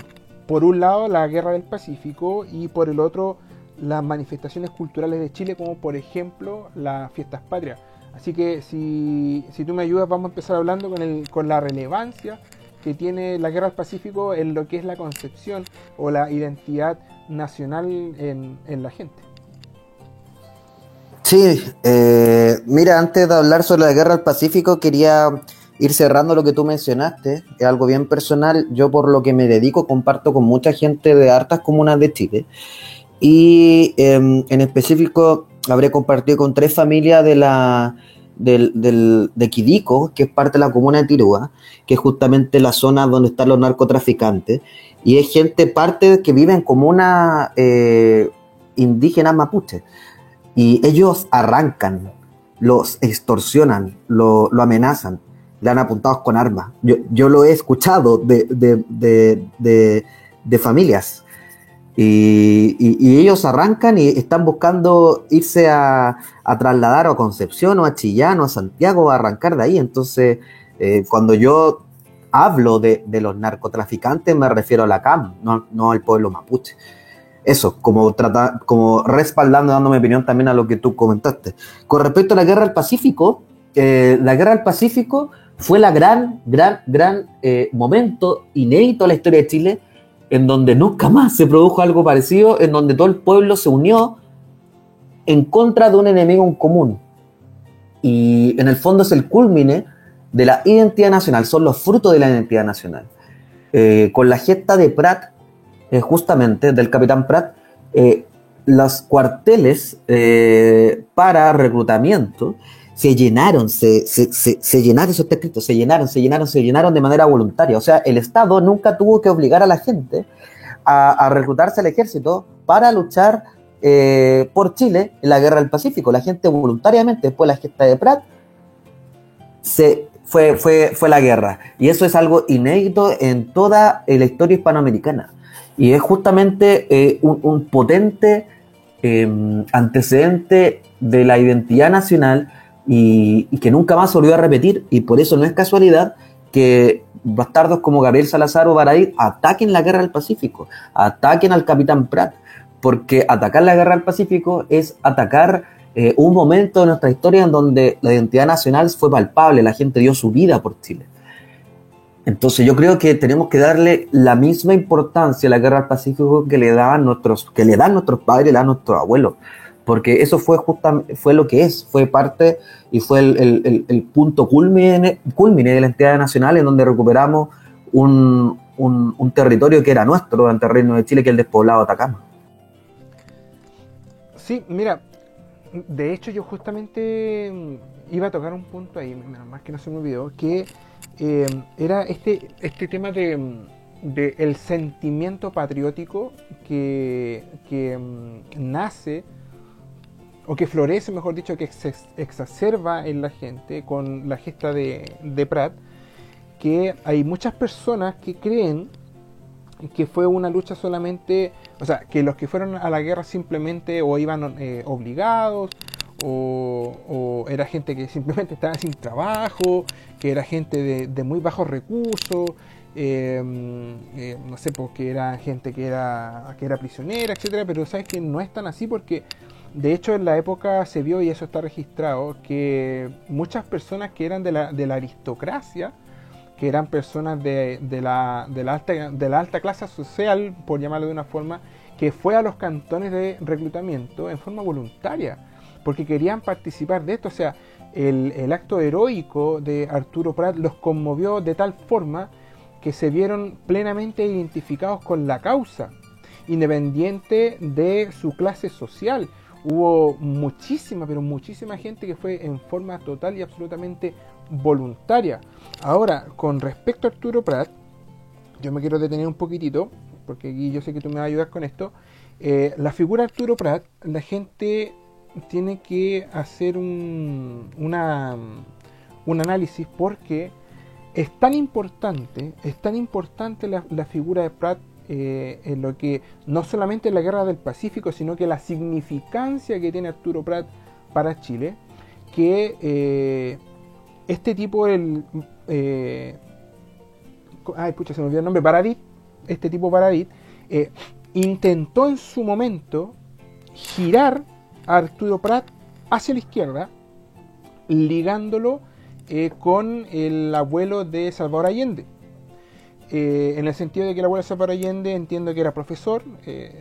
por un lado la guerra del Pacífico y por el otro las manifestaciones culturales de Chile, como por ejemplo las fiestas patrias. Así que si tú me ayudas, vamos a empezar hablando con la relevancia que tiene la Guerra del Pacífico en lo que es la concepción o la identidad nacional en la gente. Sí, mira, antes de hablar sobre la Guerra del Pacífico, quería ir cerrando lo que tú mencionaste, es algo bien personal. Yo, por lo que me dedico, comparto con mucha gente de hartas comunas de Chile, y en específico habré compartido con 3 familias de Quidico, que es parte de la comuna de Tirúa, que es justamente la zona donde están los narcotraficantes, y es gente parte que vive en comunas indígenas mapuches, y ellos arrancan, los extorsionan, lo amenazan, le han apuntado con armas. Yo lo he escuchado de familias. Y ellos arrancan y están buscando irse a trasladar a Concepción o a Chillán o a Santiago, a arrancar de ahí. Entonces, cuando yo hablo de los narcotraficantes, me refiero a la CAM, no al pueblo mapuche. Eso, como respaldando, dando mi opinión también a lo que tú comentaste. Con respecto a la Guerra del Pacífico, la Guerra del Pacífico fue la gran momento inédito en la historia de Chile, en donde nunca más se produjo algo parecido, en donde todo el pueblo se unió en contra de un enemigo en común. Y en el fondo es el cúlmine de la identidad nacional, son los frutos de la identidad nacional. Con la gesta de Prat, justamente del capitán Prat, los cuarteles para reclutamiento se llenaron, se llenaron, eso está escrito, se llenaron de manera voluntaria. O sea, el Estado nunca tuvo que obligar a la gente a reclutarse al ejército para luchar por Chile en la Guerra del Pacífico. La gente voluntariamente, después de la gesta de Prat, fue la guerra. Y eso es algo inédito en toda la historia hispanoamericana. Y es justamente un potente antecedente de la identidad nacional, y que nunca más se volvió a repetir. Y por eso no es casualidad que bastardos como Gabriel Salazar o Baradit ataquen la Guerra del Pacífico, ataquen al capitán Prat, porque atacar la Guerra del Pacífico es atacar un momento de nuestra historia en donde la identidad nacional fue palpable, la gente dio su vida por Chile. Entonces yo creo que tenemos que darle la misma importancia a la Guerra del Pacífico que le dan nuestros padres, le dan nuestros abuelos, porque eso fue lo que es, fue parte y fue el punto culmine de la entidad nacional, en donde recuperamos un territorio que era nuestro durante el Reino de Chile, que es el despoblado de Atacama. Sí, mira, de hecho yo justamente iba a tocar un punto ahí, menos mal que no se me olvidó, que era este tema de el sentimiento patriótico que nace, o que florece, mejor dicho, que se exacerba en la gente con la gesta de Prat, que hay muchas personas que creen que fue una lucha solamente, o sea, que los que fueron a la guerra simplemente o iban obligados, o era gente que simplemente estaba sin trabajo, que era gente de muy bajos recursos, no sé, porque era gente que era prisionera, etcétera. Pero sabes que no es tan así, porque de hecho en la época se vio, y eso está registrado, que muchas personas que eran de la aristocracia, que eran personas de la alta clase social, por llamarlo de una forma, que fue a los cantones de reclutamiento en forma voluntaria, porque querían participar de esto. O sea, el acto heroico de Arturo Prat los conmovió de tal forma que se vieron plenamente identificados con la causa, independiente de su clase social. Hubo muchísima, pero muchísima gente que fue en forma total y absolutamente voluntaria. Ahora, con respecto a Arturo Prat, yo me quiero detener un poquitito, porque aquí yo sé que tú me vas a ayudar con esto. La figura de Arturo Prat, la gente tiene que hacer un análisis, porque es tan importante la figura de Prat en lo que no solamente la Guerra del Pacífico, sino que la significancia que tiene Arturo Prat para Chile, que este tipo, se me olvidó el nombre, Baradit, intentó en su momento girar a Arturo Prat hacia la izquierda, ligándolo con el abuelo de Salvador Allende. En el sentido de que el abuelo de Salvador Allende, entiendo que era profesor,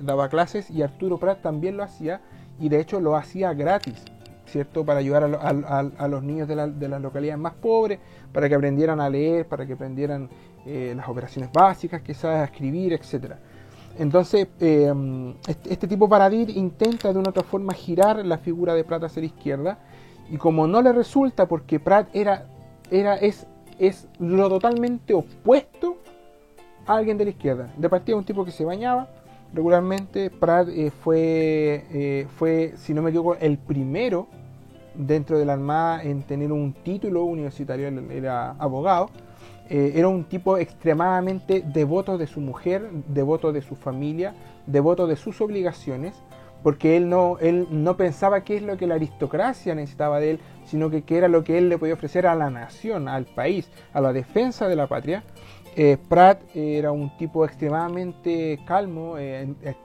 daba clases, y Arturo Prat también lo hacía, y de hecho lo hacía gratis, ¿cierto? Para ayudar a los niños de las localidades más pobres, para que aprendieran a leer, para que aprendieran las operaciones básicas, quizás a escribir, etc. Entonces, este tipo Baradit intenta de una u otra forma girar la figura de Prat hacia la izquierda, y como no le resulta, porque Prat es lo totalmente opuesto a alguien de la izquierda. De partida, un tipo que se bañaba regularmente. Prat fue, si no me equivoco, el primero dentro de la Armada en tener un título universitario. Él era abogado. Era un tipo extremadamente devoto de su mujer, devoto de su familia, devoto de sus obligaciones, porque él no pensaba qué es lo que la aristocracia necesitaba de él, sino que qué era lo que él le podía ofrecer a la nación, al país, a la defensa de la patria. Prat era un tipo extremadamente calmo,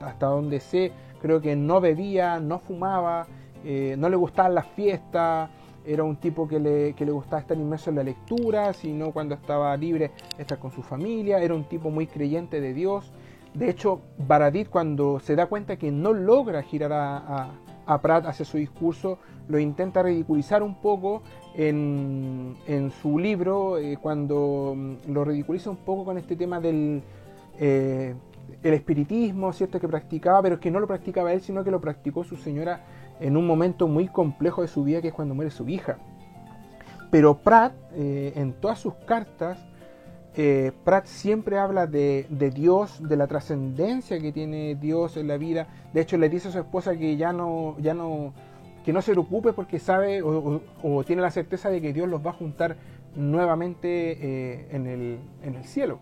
hasta donde sé, creo que no bebía, no fumaba, no le gustaban las fiestas. Era un tipo que le gustaba estar inmerso en la lectura, sino cuando estaba libre estar con su familia. Era un tipo muy creyente de Dios. De hecho, Baradit, cuando se da cuenta que no logra girar a Prat hacia su discurso, lo intenta ridiculizar un poco en su libro, cuando lo ridiculiza un poco con este tema del el espiritismo, ¿cierto?, que practicaba, pero que no lo practicaba él, sino que lo practicó su señora en un momento muy complejo de su vida, que es cuando muere su hija. Pero Prat, en todas sus cartas, Prat siempre habla de Dios, de la trascendencia que tiene Dios en la vida. De hecho, le dice a su esposa que que no se preocupe, porque sabe o tiene la certeza de que Dios los va a juntar nuevamente en el cielo.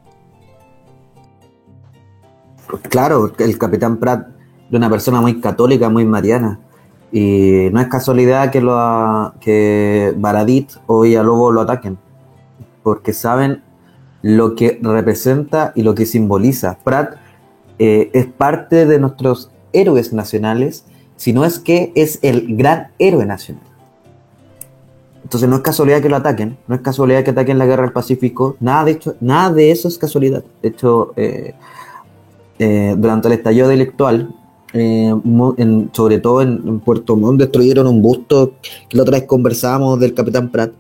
Claro, el capitán Prat era una persona muy católica, muy mariana. Y no es casualidad que Baradit o Villalobos lo ataquen, porque saben lo que representa y lo que simboliza. Prat es parte de nuestros héroes nacionales, si no es que es el gran héroe nacional. Entonces no es casualidad que lo ataquen, no es casualidad que ataquen la guerra del Pacífico, nada de eso es casualidad. De hecho, durante el estallido delictual, sobre todo en Puerto Montt, destruyeron un busto que la otra vez conversábamos del capitán Prat,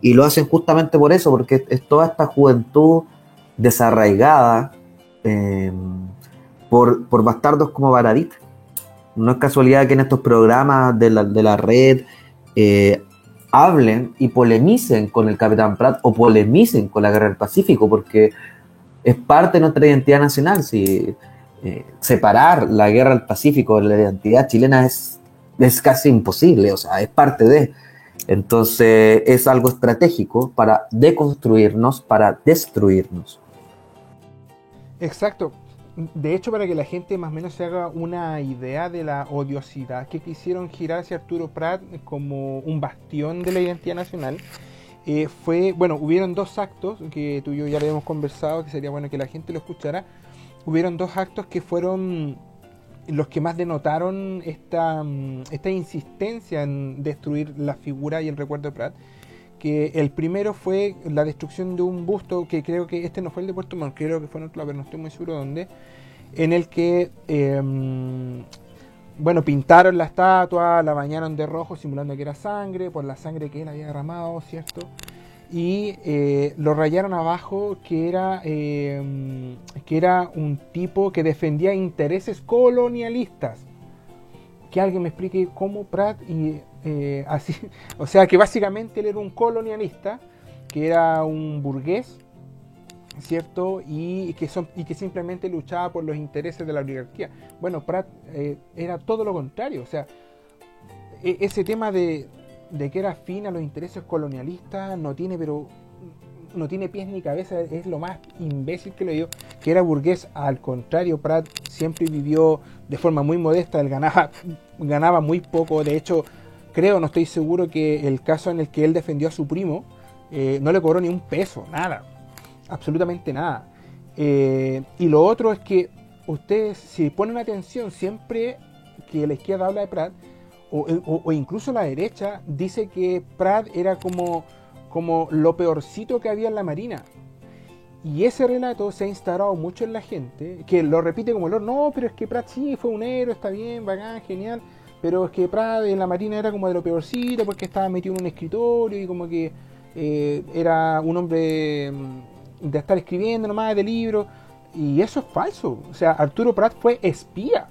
y lo hacen justamente por eso, porque es toda esta juventud desarraigada por bastardos como Baradit. No es casualidad que en estos programas de la red hablen y polemicen con el capitán Prat o polemicen con la guerra del Pacífico, porque es parte de nuestra identidad nacional. Separar la guerra del Pacífico de la identidad chilena es casi imposible, o sea, es parte de. Entonces es algo estratégico para deconstruirnos, para destruirnos. Exacto. De hecho, para que la gente más o menos se haga una idea de la odiosidad que quisieron girar hacia Arturo Prat como un bastión de la identidad nacional, hubieron dos actos que tú y yo ya le hemos conversado, que sería bueno que la gente lo escuchara. Hubieron dos actos que fueron los que más denotaron esta insistencia en destruir la figura y el recuerdo de Prat. Que el primero fue la destrucción de un busto, que creo que este no fue el de Puerto Montt, creo que fue en otro lado, pero no estoy muy seguro dónde, en el que pintaron la estatua, la bañaron de rojo simulando que era sangre, por la sangre que él había derramado, ¿cierto? Y lo rayaron abajo, que era un tipo que defendía intereses colonialistas. Que alguien me explique cómo Prat así, o sea, que básicamente él era un colonialista, que era un burgués, ¿cierto? Y que simplemente luchaba por los intereses de la oligarquía. Bueno, Prat era todo lo contrario, o sea, ese tema de que era afín a los intereses colonialistas no tiene pies ni cabeza, es lo más imbécil que lo dio. Que era burgués, al contrario, Prat siempre vivió de forma muy modesta, él ganaba muy poco. De hecho, no estoy seguro, que el caso en el que él defendió a su primo, no le cobró ni un peso, nada, absolutamente nada. Y lo otro es que ustedes, si ponen atención, siempre que la izquierda habla de Prat, o incluso la derecha dice que Prat era como lo peorcito que había en la Marina. Y ese relato se ha instaurado mucho en la gente, que lo repite como no, pero es que Prat sí fue un héroe, está bien, bacán, genial, pero es que Prat en la Marina era como de lo peorcito porque estaba metido en un escritorio y como que era un hombre de estar escribiendo nomás de libros. Y eso es falso. O sea, Arturo Prat fue espía.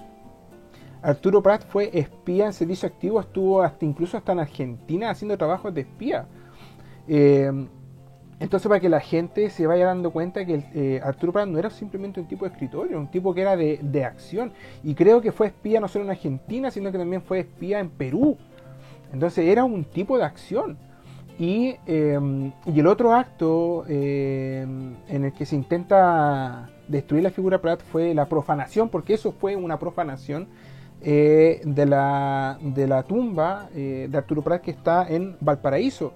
Arturo Prat fue espía en servicio activo, estuvo incluso hasta en Argentina haciendo trabajos de espía. Entonces, para que la gente se vaya dando cuenta que Arturo Prat no era simplemente un tipo de escritorio, era un tipo que era de acción. Y creo que fue espía no solo en Argentina, sino que también fue espía en Perú. Entonces era un tipo de acción. Y el otro acto en el que se intenta destruir la figura Prat fue la profanación, porque eso fue una profanación de la tumba de Arturo Prat, que está en Valparaíso.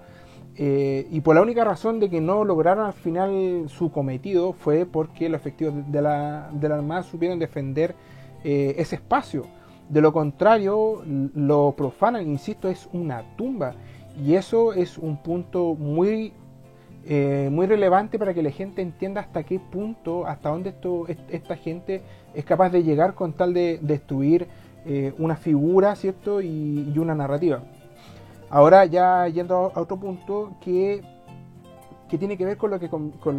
Y por la única razón de que no lograron al final su cometido fue porque los efectivos de la Armada supieron defender ese espacio. De lo contrario, lo profanan, insisto, es una tumba. Y eso es un punto muy relevante para que la gente entienda hasta qué punto, hasta dónde esta gente es capaz de llegar con tal de destruir una figura, ¿cierto? Y una narrativa. Ahora ya yendo a otro punto que tiene que ver con lo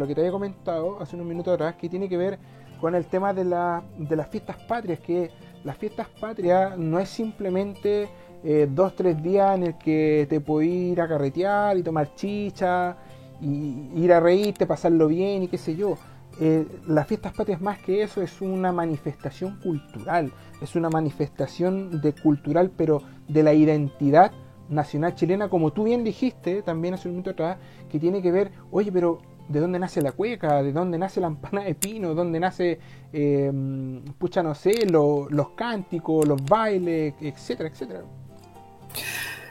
que te había comentado hace unos minutos atrás, que tiene que ver con el tema de las fiestas patrias, que las fiestas patrias no es simplemente 2-3 días en el que te podés ir a carretear y tomar chicha y ir a reírte, pasarlo bien y qué sé yo. Las fiestas patrias, más que eso, es una manifestación cultural, es una manifestación cultural, pero de la identidad nacional chilena, como tú bien dijiste también hace un minuto atrás, que tiene que ver, oye, pero ¿de dónde nace la cueca? ¿De dónde nace la empanada de pino? ¿De dónde nace, no sé, los cánticos, los bailes, etcétera, etcétera?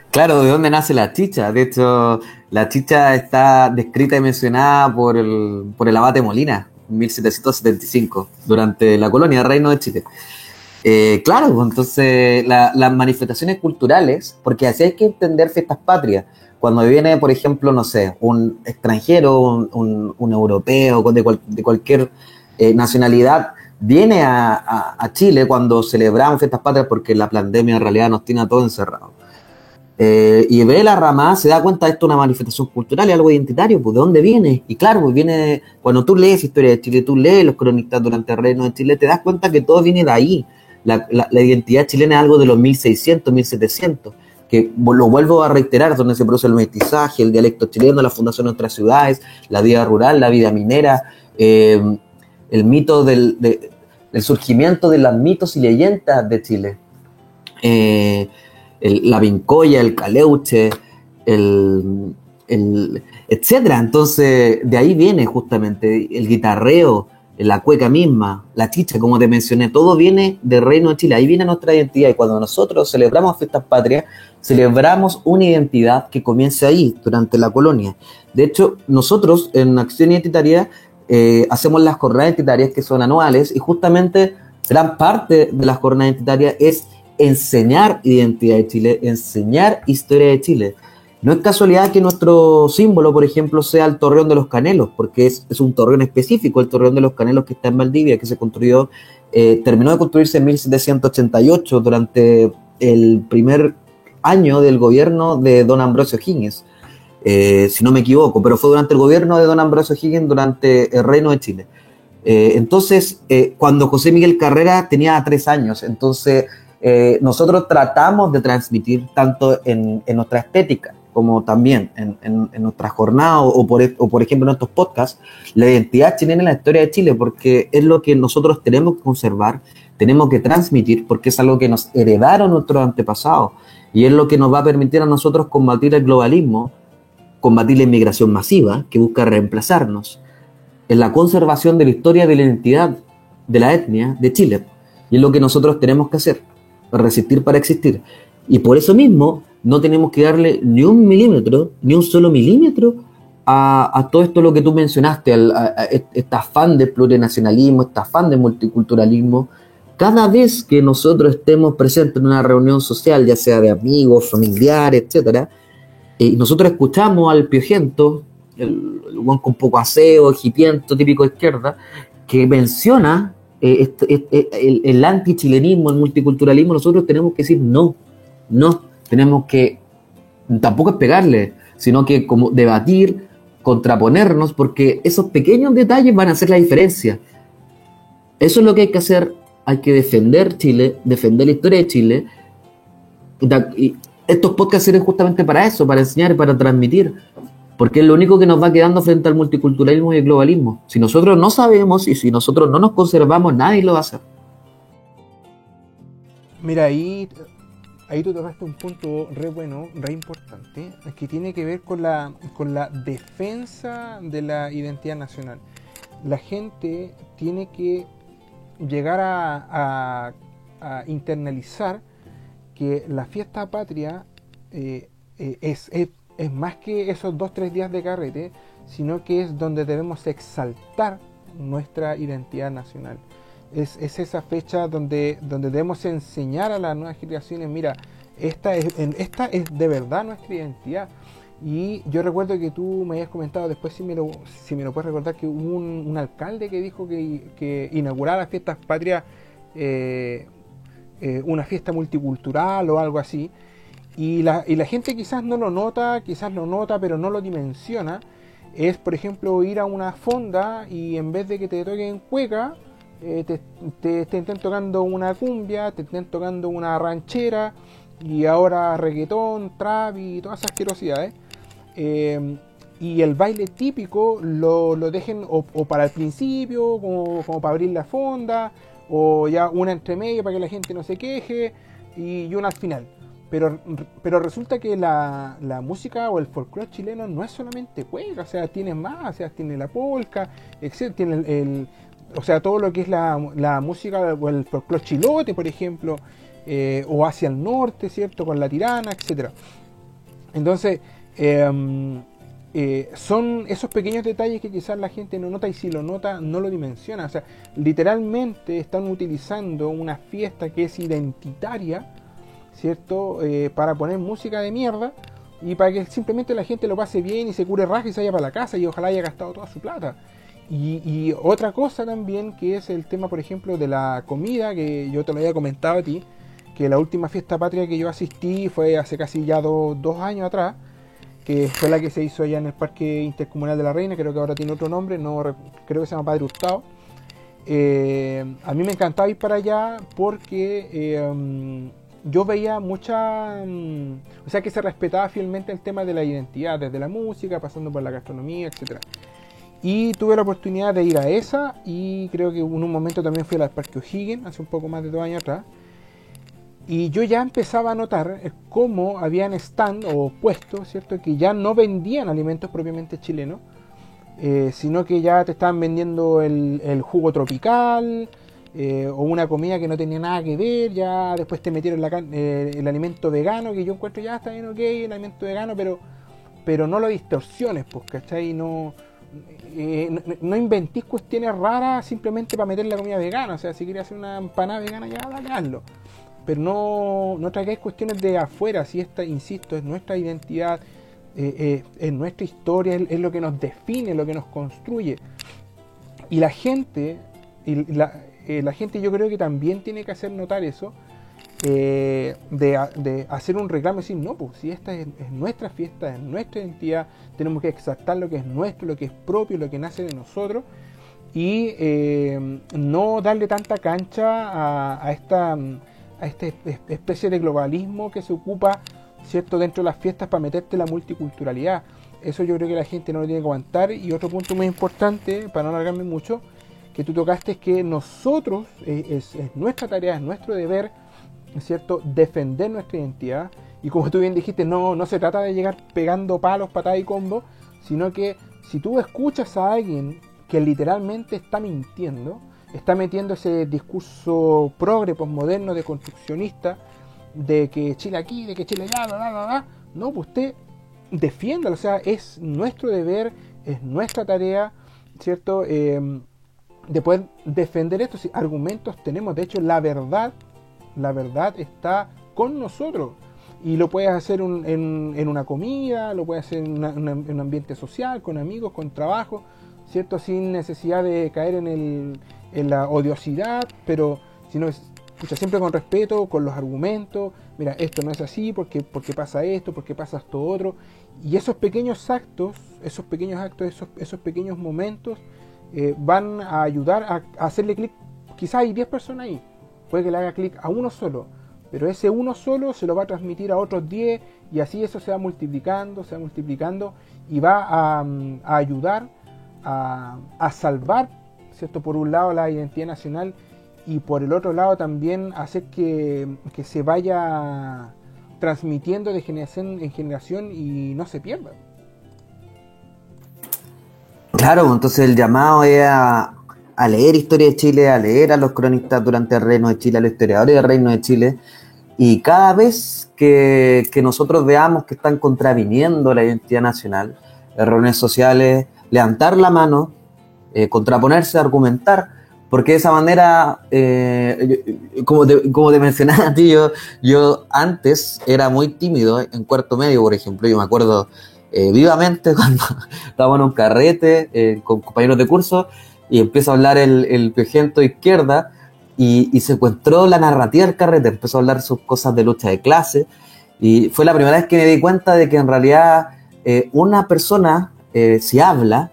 Claro, ¿de dónde nace la chicha? De hecho, la chicha está descrita y mencionada por el abate Molina en 1775, durante la colonia Reino de Chile. Claro, entonces las manifestaciones culturales, porque así hay que entender fiestas patrias. Cuando viene, por ejemplo, no sé, un extranjero, un europeo de cualquier nacionalidad, viene a Chile cuando celebramos fiestas patrias, porque la pandemia en realidad nos tiene a todos encerrados. Y ve la rama, se da cuenta de esto es una manifestación cultural, es algo identitario, pues ¿de dónde viene? Y claro, pues viene, cuando tú lees Historia de Chile, tú lees los cronistas durante el Reino de Chile, te das cuenta que todo viene de ahí. La identidad chilena es algo de los 1600, 1700, que lo vuelvo a reiterar, donde se produce el mestizaje, el dialecto chileno, la fundación de nuestras ciudades, la vida rural, la vida minera, el mito del surgimiento de los mitos y leyendas de Chile. La vincoya, el caleuche, etcétera. Entonces, de ahí viene justamente el guitarreo, la cueca misma, la chicha, como te mencioné, todo viene del Reino de Chile, ahí viene nuestra identidad, y cuando nosotros celebramos fiestas patrias, celebramos una identidad que comienza ahí, durante la colonia. De hecho, nosotros en Acción Identitaria hacemos las jornadas identitarias que son anuales, y justamente gran parte de las jornadas identitarias es enseñar identidad de Chile, enseñar historia de Chile. No es casualidad que nuestro símbolo, por ejemplo, sea el Torreón de los Canelos, porque es un torreón específico, el Torreón de los Canelos que está en Valdivia, que se construyó, terminó de construirse en 1788, durante el primer año del gobierno de don Ambrosio Higgins, si no me equivoco, pero fue durante el gobierno de don Ambrosio Higgins, durante el Reino de Chile. Entonces, cuando José Miguel Carrera tenía 3 años, entonces nosotros tratamos de transmitir tanto en nuestra estética, como también en nuestras jornadas o por ejemplo en estos podcasts, la identidad chilena en la historia de Chile, porque es lo que nosotros tenemos que conservar, tenemos que transmitir, porque es algo que nos heredaron nuestros antepasados, y es lo que nos va a permitir a nosotros combatir el globalismo, combatir la inmigración masiva que busca reemplazarnos, en la conservación de la historia de la identidad de la etnia de Chile, y es lo que nosotros tenemos que hacer, resistir para existir. Y por eso mismo no tenemos que darle ni un milímetro, ni un solo milímetro a todo esto lo que tú mencionaste, a este afán de plurinacionalismo, este afán de multiculturalismo, cada vez que nosotros estemos presentes en una reunión social, ya sea de amigos, familiares, etcétera, nosotros escuchamos al piojento, el buen con poco aseo, hipiento, típico de izquierda, que menciona el antichilenismo, el multiculturalismo. Nosotros tenemos que decir no, tenemos que, tampoco es pegarle, sino que como debatir, contraponernos, porque esos pequeños detalles van a hacer la diferencia. Eso es lo que hay que hacer. Hay que defender Chile, defender la historia de Chile. Y estos podcasts sirven justamente para eso, para enseñar y para transmitir, porque es lo único que nos va quedando frente al multiculturalismo y el globalismo. Si nosotros no sabemos y si nosotros no nos conservamos, nadie lo va a hacer. Mira, ahí tú tocaste un punto re bueno, re importante, que tiene que ver con la defensa de la identidad nacional. La gente tiene que llegar a internalizar que la fiesta patria es más que esos 2-3 días de carrete, sino que es donde debemos exaltar nuestra identidad nacional. Es esa fecha donde debemos enseñar a las nuevas generaciones, mira, esta es de verdad nuestra identidad. Y yo recuerdo que tú me habías comentado después, si me lo puedes recordar, que hubo un alcalde que dijo que inaugurar las fiestas patrias, una fiesta multicultural o algo así. Y la gente quizás no lo nota, pero no lo dimensiona. Es, por ejemplo, ir a una fonda y en vez de que te toquen cueca, te estén tocando una cumbia, te estén tocando una ranchera, y ahora reggaetón, trap y todas esas asquerosidades. Y el baile típico lo dejen o para el principio, como para abrir la fonda, o ya una entre medio para que la gente no se queje, y una al final. Pero resulta que la música o el folclore chileno no es solamente cueca, o sea, tiene más, o sea, tiene la polka, etc., tiene o sea, todo lo que es la música o el folclore chilote, por ejemplo, o hacia el norte, ¿cierto?, con la tirana, etc. Entonces, son esos pequeños detalles que quizás la gente no nota, y si lo nota no lo dimensiona. O sea, literalmente están utilizando una fiesta que es identitaria, ¿cierto?, para poner música de mierda y para que simplemente la gente lo pase bien y se cure raja y se vaya para la casa, y ojalá haya gastado toda su plata. Y otra cosa también, que es el tema, por ejemplo, de la comida, que yo te lo había comentado a ti, que la última fiesta patria que yo asistí fue hace casi ya 2 años atrás, que fue la que se hizo allá en el Parque Intercomunal de la Reina. Creo que ahora tiene otro nombre, creo que se llama Padre Hurtado. A mí me encantaba ir para allá porque yo veía o sea, que se respetaba fielmente el tema de la identidad, desde la música, pasando por la gastronomía, etcétera. Y tuve la oportunidad de ir a esa, y creo que en un momento también fui al Parque O'Higgins, hace un poco más de 2 años atrás. Y yo ya empezaba a notar cómo habían stand o puestos, ¿cierto?, que ya no vendían alimentos propiamente chilenos, sino que ya te estaban vendiendo el jugo tropical, o una comida que no tenía nada que ver. Ya después te metieron el alimento vegano, que yo encuentro ya está bien, ok, el alimento vegano, pero no lo distorsiones, pues, ¿cachai? No inventís cuestiones raras simplemente para meter la comida vegana. O sea, si quieres hacer una empanada vegana, ya dale, hazlo, pero no traigáis cuestiones de afuera. Si esta, insisto, es nuestra identidad, es nuestra historia, es lo que nos define, lo que nos construye. Y la gente yo creo que también tiene que hacer notar eso, de hacer un reclamo y decir, no, pues si esta es nuestra fiesta, es nuestra identidad, tenemos que exaltar lo que es nuestro, lo que es propio, lo que nace de nosotros, y no darle tanta cancha a esta especie de globalismo que se ocupa, ¿cierto?, dentro de las fiestas para meterte la multiculturalidad. Eso yo creo que la gente no lo tiene que aguantar. Y otro punto muy importante, para no alargarme mucho, que tú tocaste, es que nosotros, es nuestra tarea, es nuestro deber, ¿cierto?, defender nuestra identidad. Y como tú bien dijiste, no se trata de llegar pegando palos, patadas y combos, sino que si tú escuchas a alguien que literalmente está mintiendo, está metiendo ese discurso progre, posmoderno, de construccionista, de que Chile aquí, de que Chile allá, bla, bla, bla, bla, no, pues usted defiéndalo. O sea, es nuestro deber, es nuestra tarea, ¿cierto?, de poder defender esto. Si argumentos tenemos, de hecho la verdad está con nosotros. Y lo puedes hacer en una comida, lo puedes hacer en un ambiente social, con amigos, con trabajo, ¿cierto? Sin necesidad de caer en la odiosidad, pero sino escucha, siempre con respeto, con los argumentos. Mira, esto no es así, porque pasa esto, porque pasa esto otro. Y esos pequeños actos, esos pequeños momentos van a ayudar a hacerle clic. Quizás hay 10 personas ahí, puede que le haga clic a uno solo, pero ese uno solo se lo va a transmitir a otros 10 y así eso se va multiplicando y va a ayudar a salvar, ¿cierto? Por un lado la identidad nacional y por el otro lado también hacer que se vaya transmitiendo de generación en generación y no se pierda. Claro, entonces el llamado es a leer historia de Chile, a leer a los cronistas durante el Reino de Chile, a los historiadores del Reino de Chile. Y cada vez que nosotros veamos que están contraviniendo la identidad nacional, en reuniones sociales, levantar la mano, contraponerse, argumentar, porque de esa manera, como te mencionaba a ti, yo antes era muy tímido en cuarto medio, por ejemplo. Yo me acuerdo vivamente cuando estábamos en un carrete con compañeros de curso y empieza a hablar el pejento izquierda, y se encontró la narrativa del carrete, empezó a hablar sus cosas de lucha de clase, y fue la primera vez que me di cuenta de que en realidad una persona, si habla,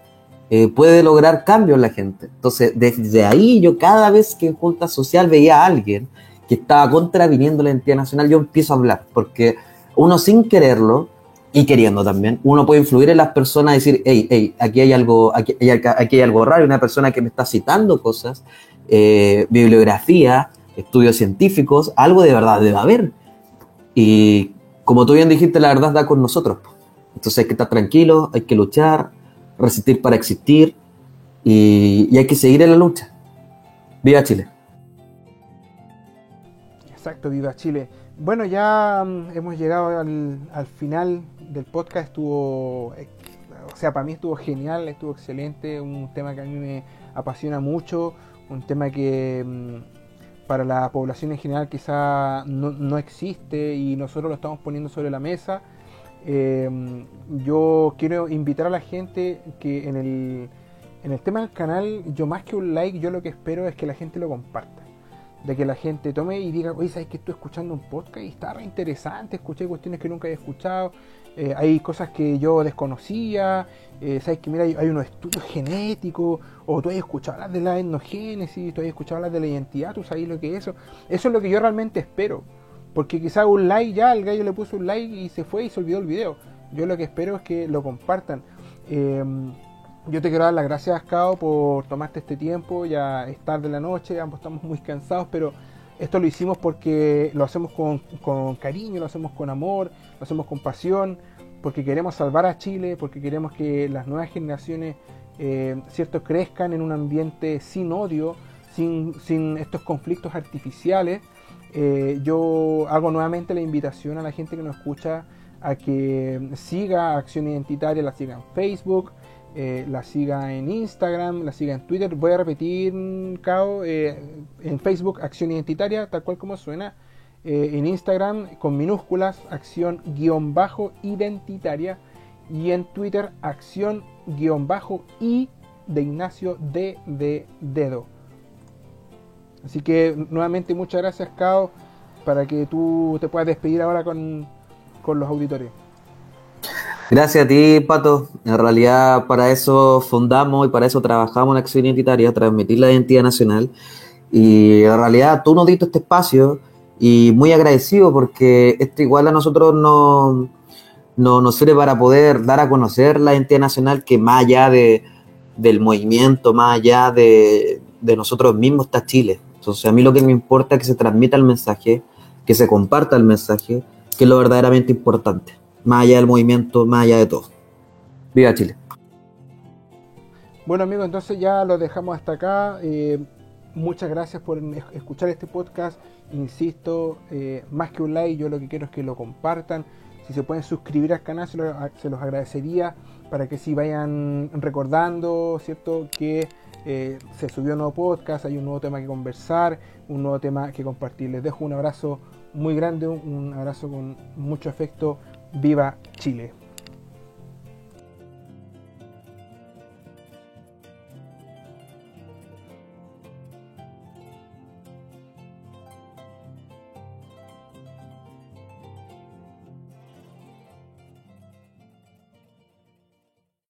puede lograr cambios en la gente. Entonces, desde ahí yo cada vez que en junta social veía a alguien que estaba contraviniendo la identidad nacional, yo empiezo a hablar, porque uno sin quererlo, y queriendo también, uno puede influir en las personas y decir, hey, aquí hay algo raro, hay una persona que me está citando cosas, bibliografía, estudios científicos, algo de verdad debe haber. Y como tú bien dijiste, la verdad da con nosotros. Entonces hay que estar tranquilos, hay que luchar, resistir para existir, y hay que seguir en la lucha. ¡Viva Chile! Exacto, viva Chile. Bueno, ya hemos llegado al final del podcast. Estuvo, para mí estuvo genial, estuvo excelente, un tema que a mí me apasiona mucho, un tema que para la población en general quizá no existe y nosotros lo estamos poniendo sobre la mesa. Yo quiero invitar a la gente que en el tema del canal, yo más que un like, yo lo que espero es que la gente lo comparta. De que la gente tome y diga, oye, ¿sabes que estoy escuchando un podcast y está re interesante? Escuché cuestiones que nunca había escuchado, hay cosas que yo desconocía, ¿sabes que mira, hay unos estudios genéticos? O tú has escuchado hablar de la etnogénesis, tú has escuchado hablar de la identidad, tú sabes lo que es eso. Eso es lo que yo realmente espero, porque quizás un like, ya el gallo le puso un like y se fue y se olvidó el video. Yo lo que espero es que lo compartan. Yo te quiero dar las gracias, Cao, por tomarte este tiempo. Ya es tarde de la noche, ambos estamos muy cansados, pero esto lo hicimos porque lo hacemos con cariño, lo hacemos con amor, lo hacemos con pasión, porque queremos salvar a Chile, porque queremos que las nuevas generaciones cierto, crezcan en un ambiente sin odio, sin estos conflictos artificiales. Yo hago nuevamente la invitación a la gente que nos escucha a que siga Acción Identitaria, la siga en Facebook, la siga en Instagram, la siga en Twitter. Voy a repetir, Cao, en Facebook Acción Identitaria, tal cual como suena, en Instagram con minúsculas Acción-Identitaria, y en Twitter Acción-I de Ignacio D de Dedo. Así que nuevamente muchas gracias, Cao, para que tú te puedas despedir ahora con los auditores. Gracias a ti, Pato. En realidad para eso fundamos y para eso trabajamos en Acción Identitaria, transmitir la identidad nacional. Y en realidad tú nos diste este espacio y muy agradecido porque esto igual a nosotros nos sirve para poder dar a conocer la identidad nacional, que más allá del movimiento, más allá de nosotros mismos está Chile. Entonces a mí lo que me importa es que se transmita el mensaje, que se comparta el mensaje, que es lo verdaderamente importante, más allá del movimiento, más allá de todo. ¡Viva Chile! Bueno, amigos, entonces ya lo dejamos hasta acá. Muchas gracias por escuchar este podcast. Insisto, más que un like, yo lo que quiero es que lo compartan. Si se pueden suscribir al canal, se los agradecería, para que si vayan recordando, ¿cierto?, que se subió un nuevo podcast, hay un nuevo tema que conversar, un nuevo tema que compartir. Les dejo un abrazo muy grande, un abrazo con mucho afecto. ¡Viva Chile!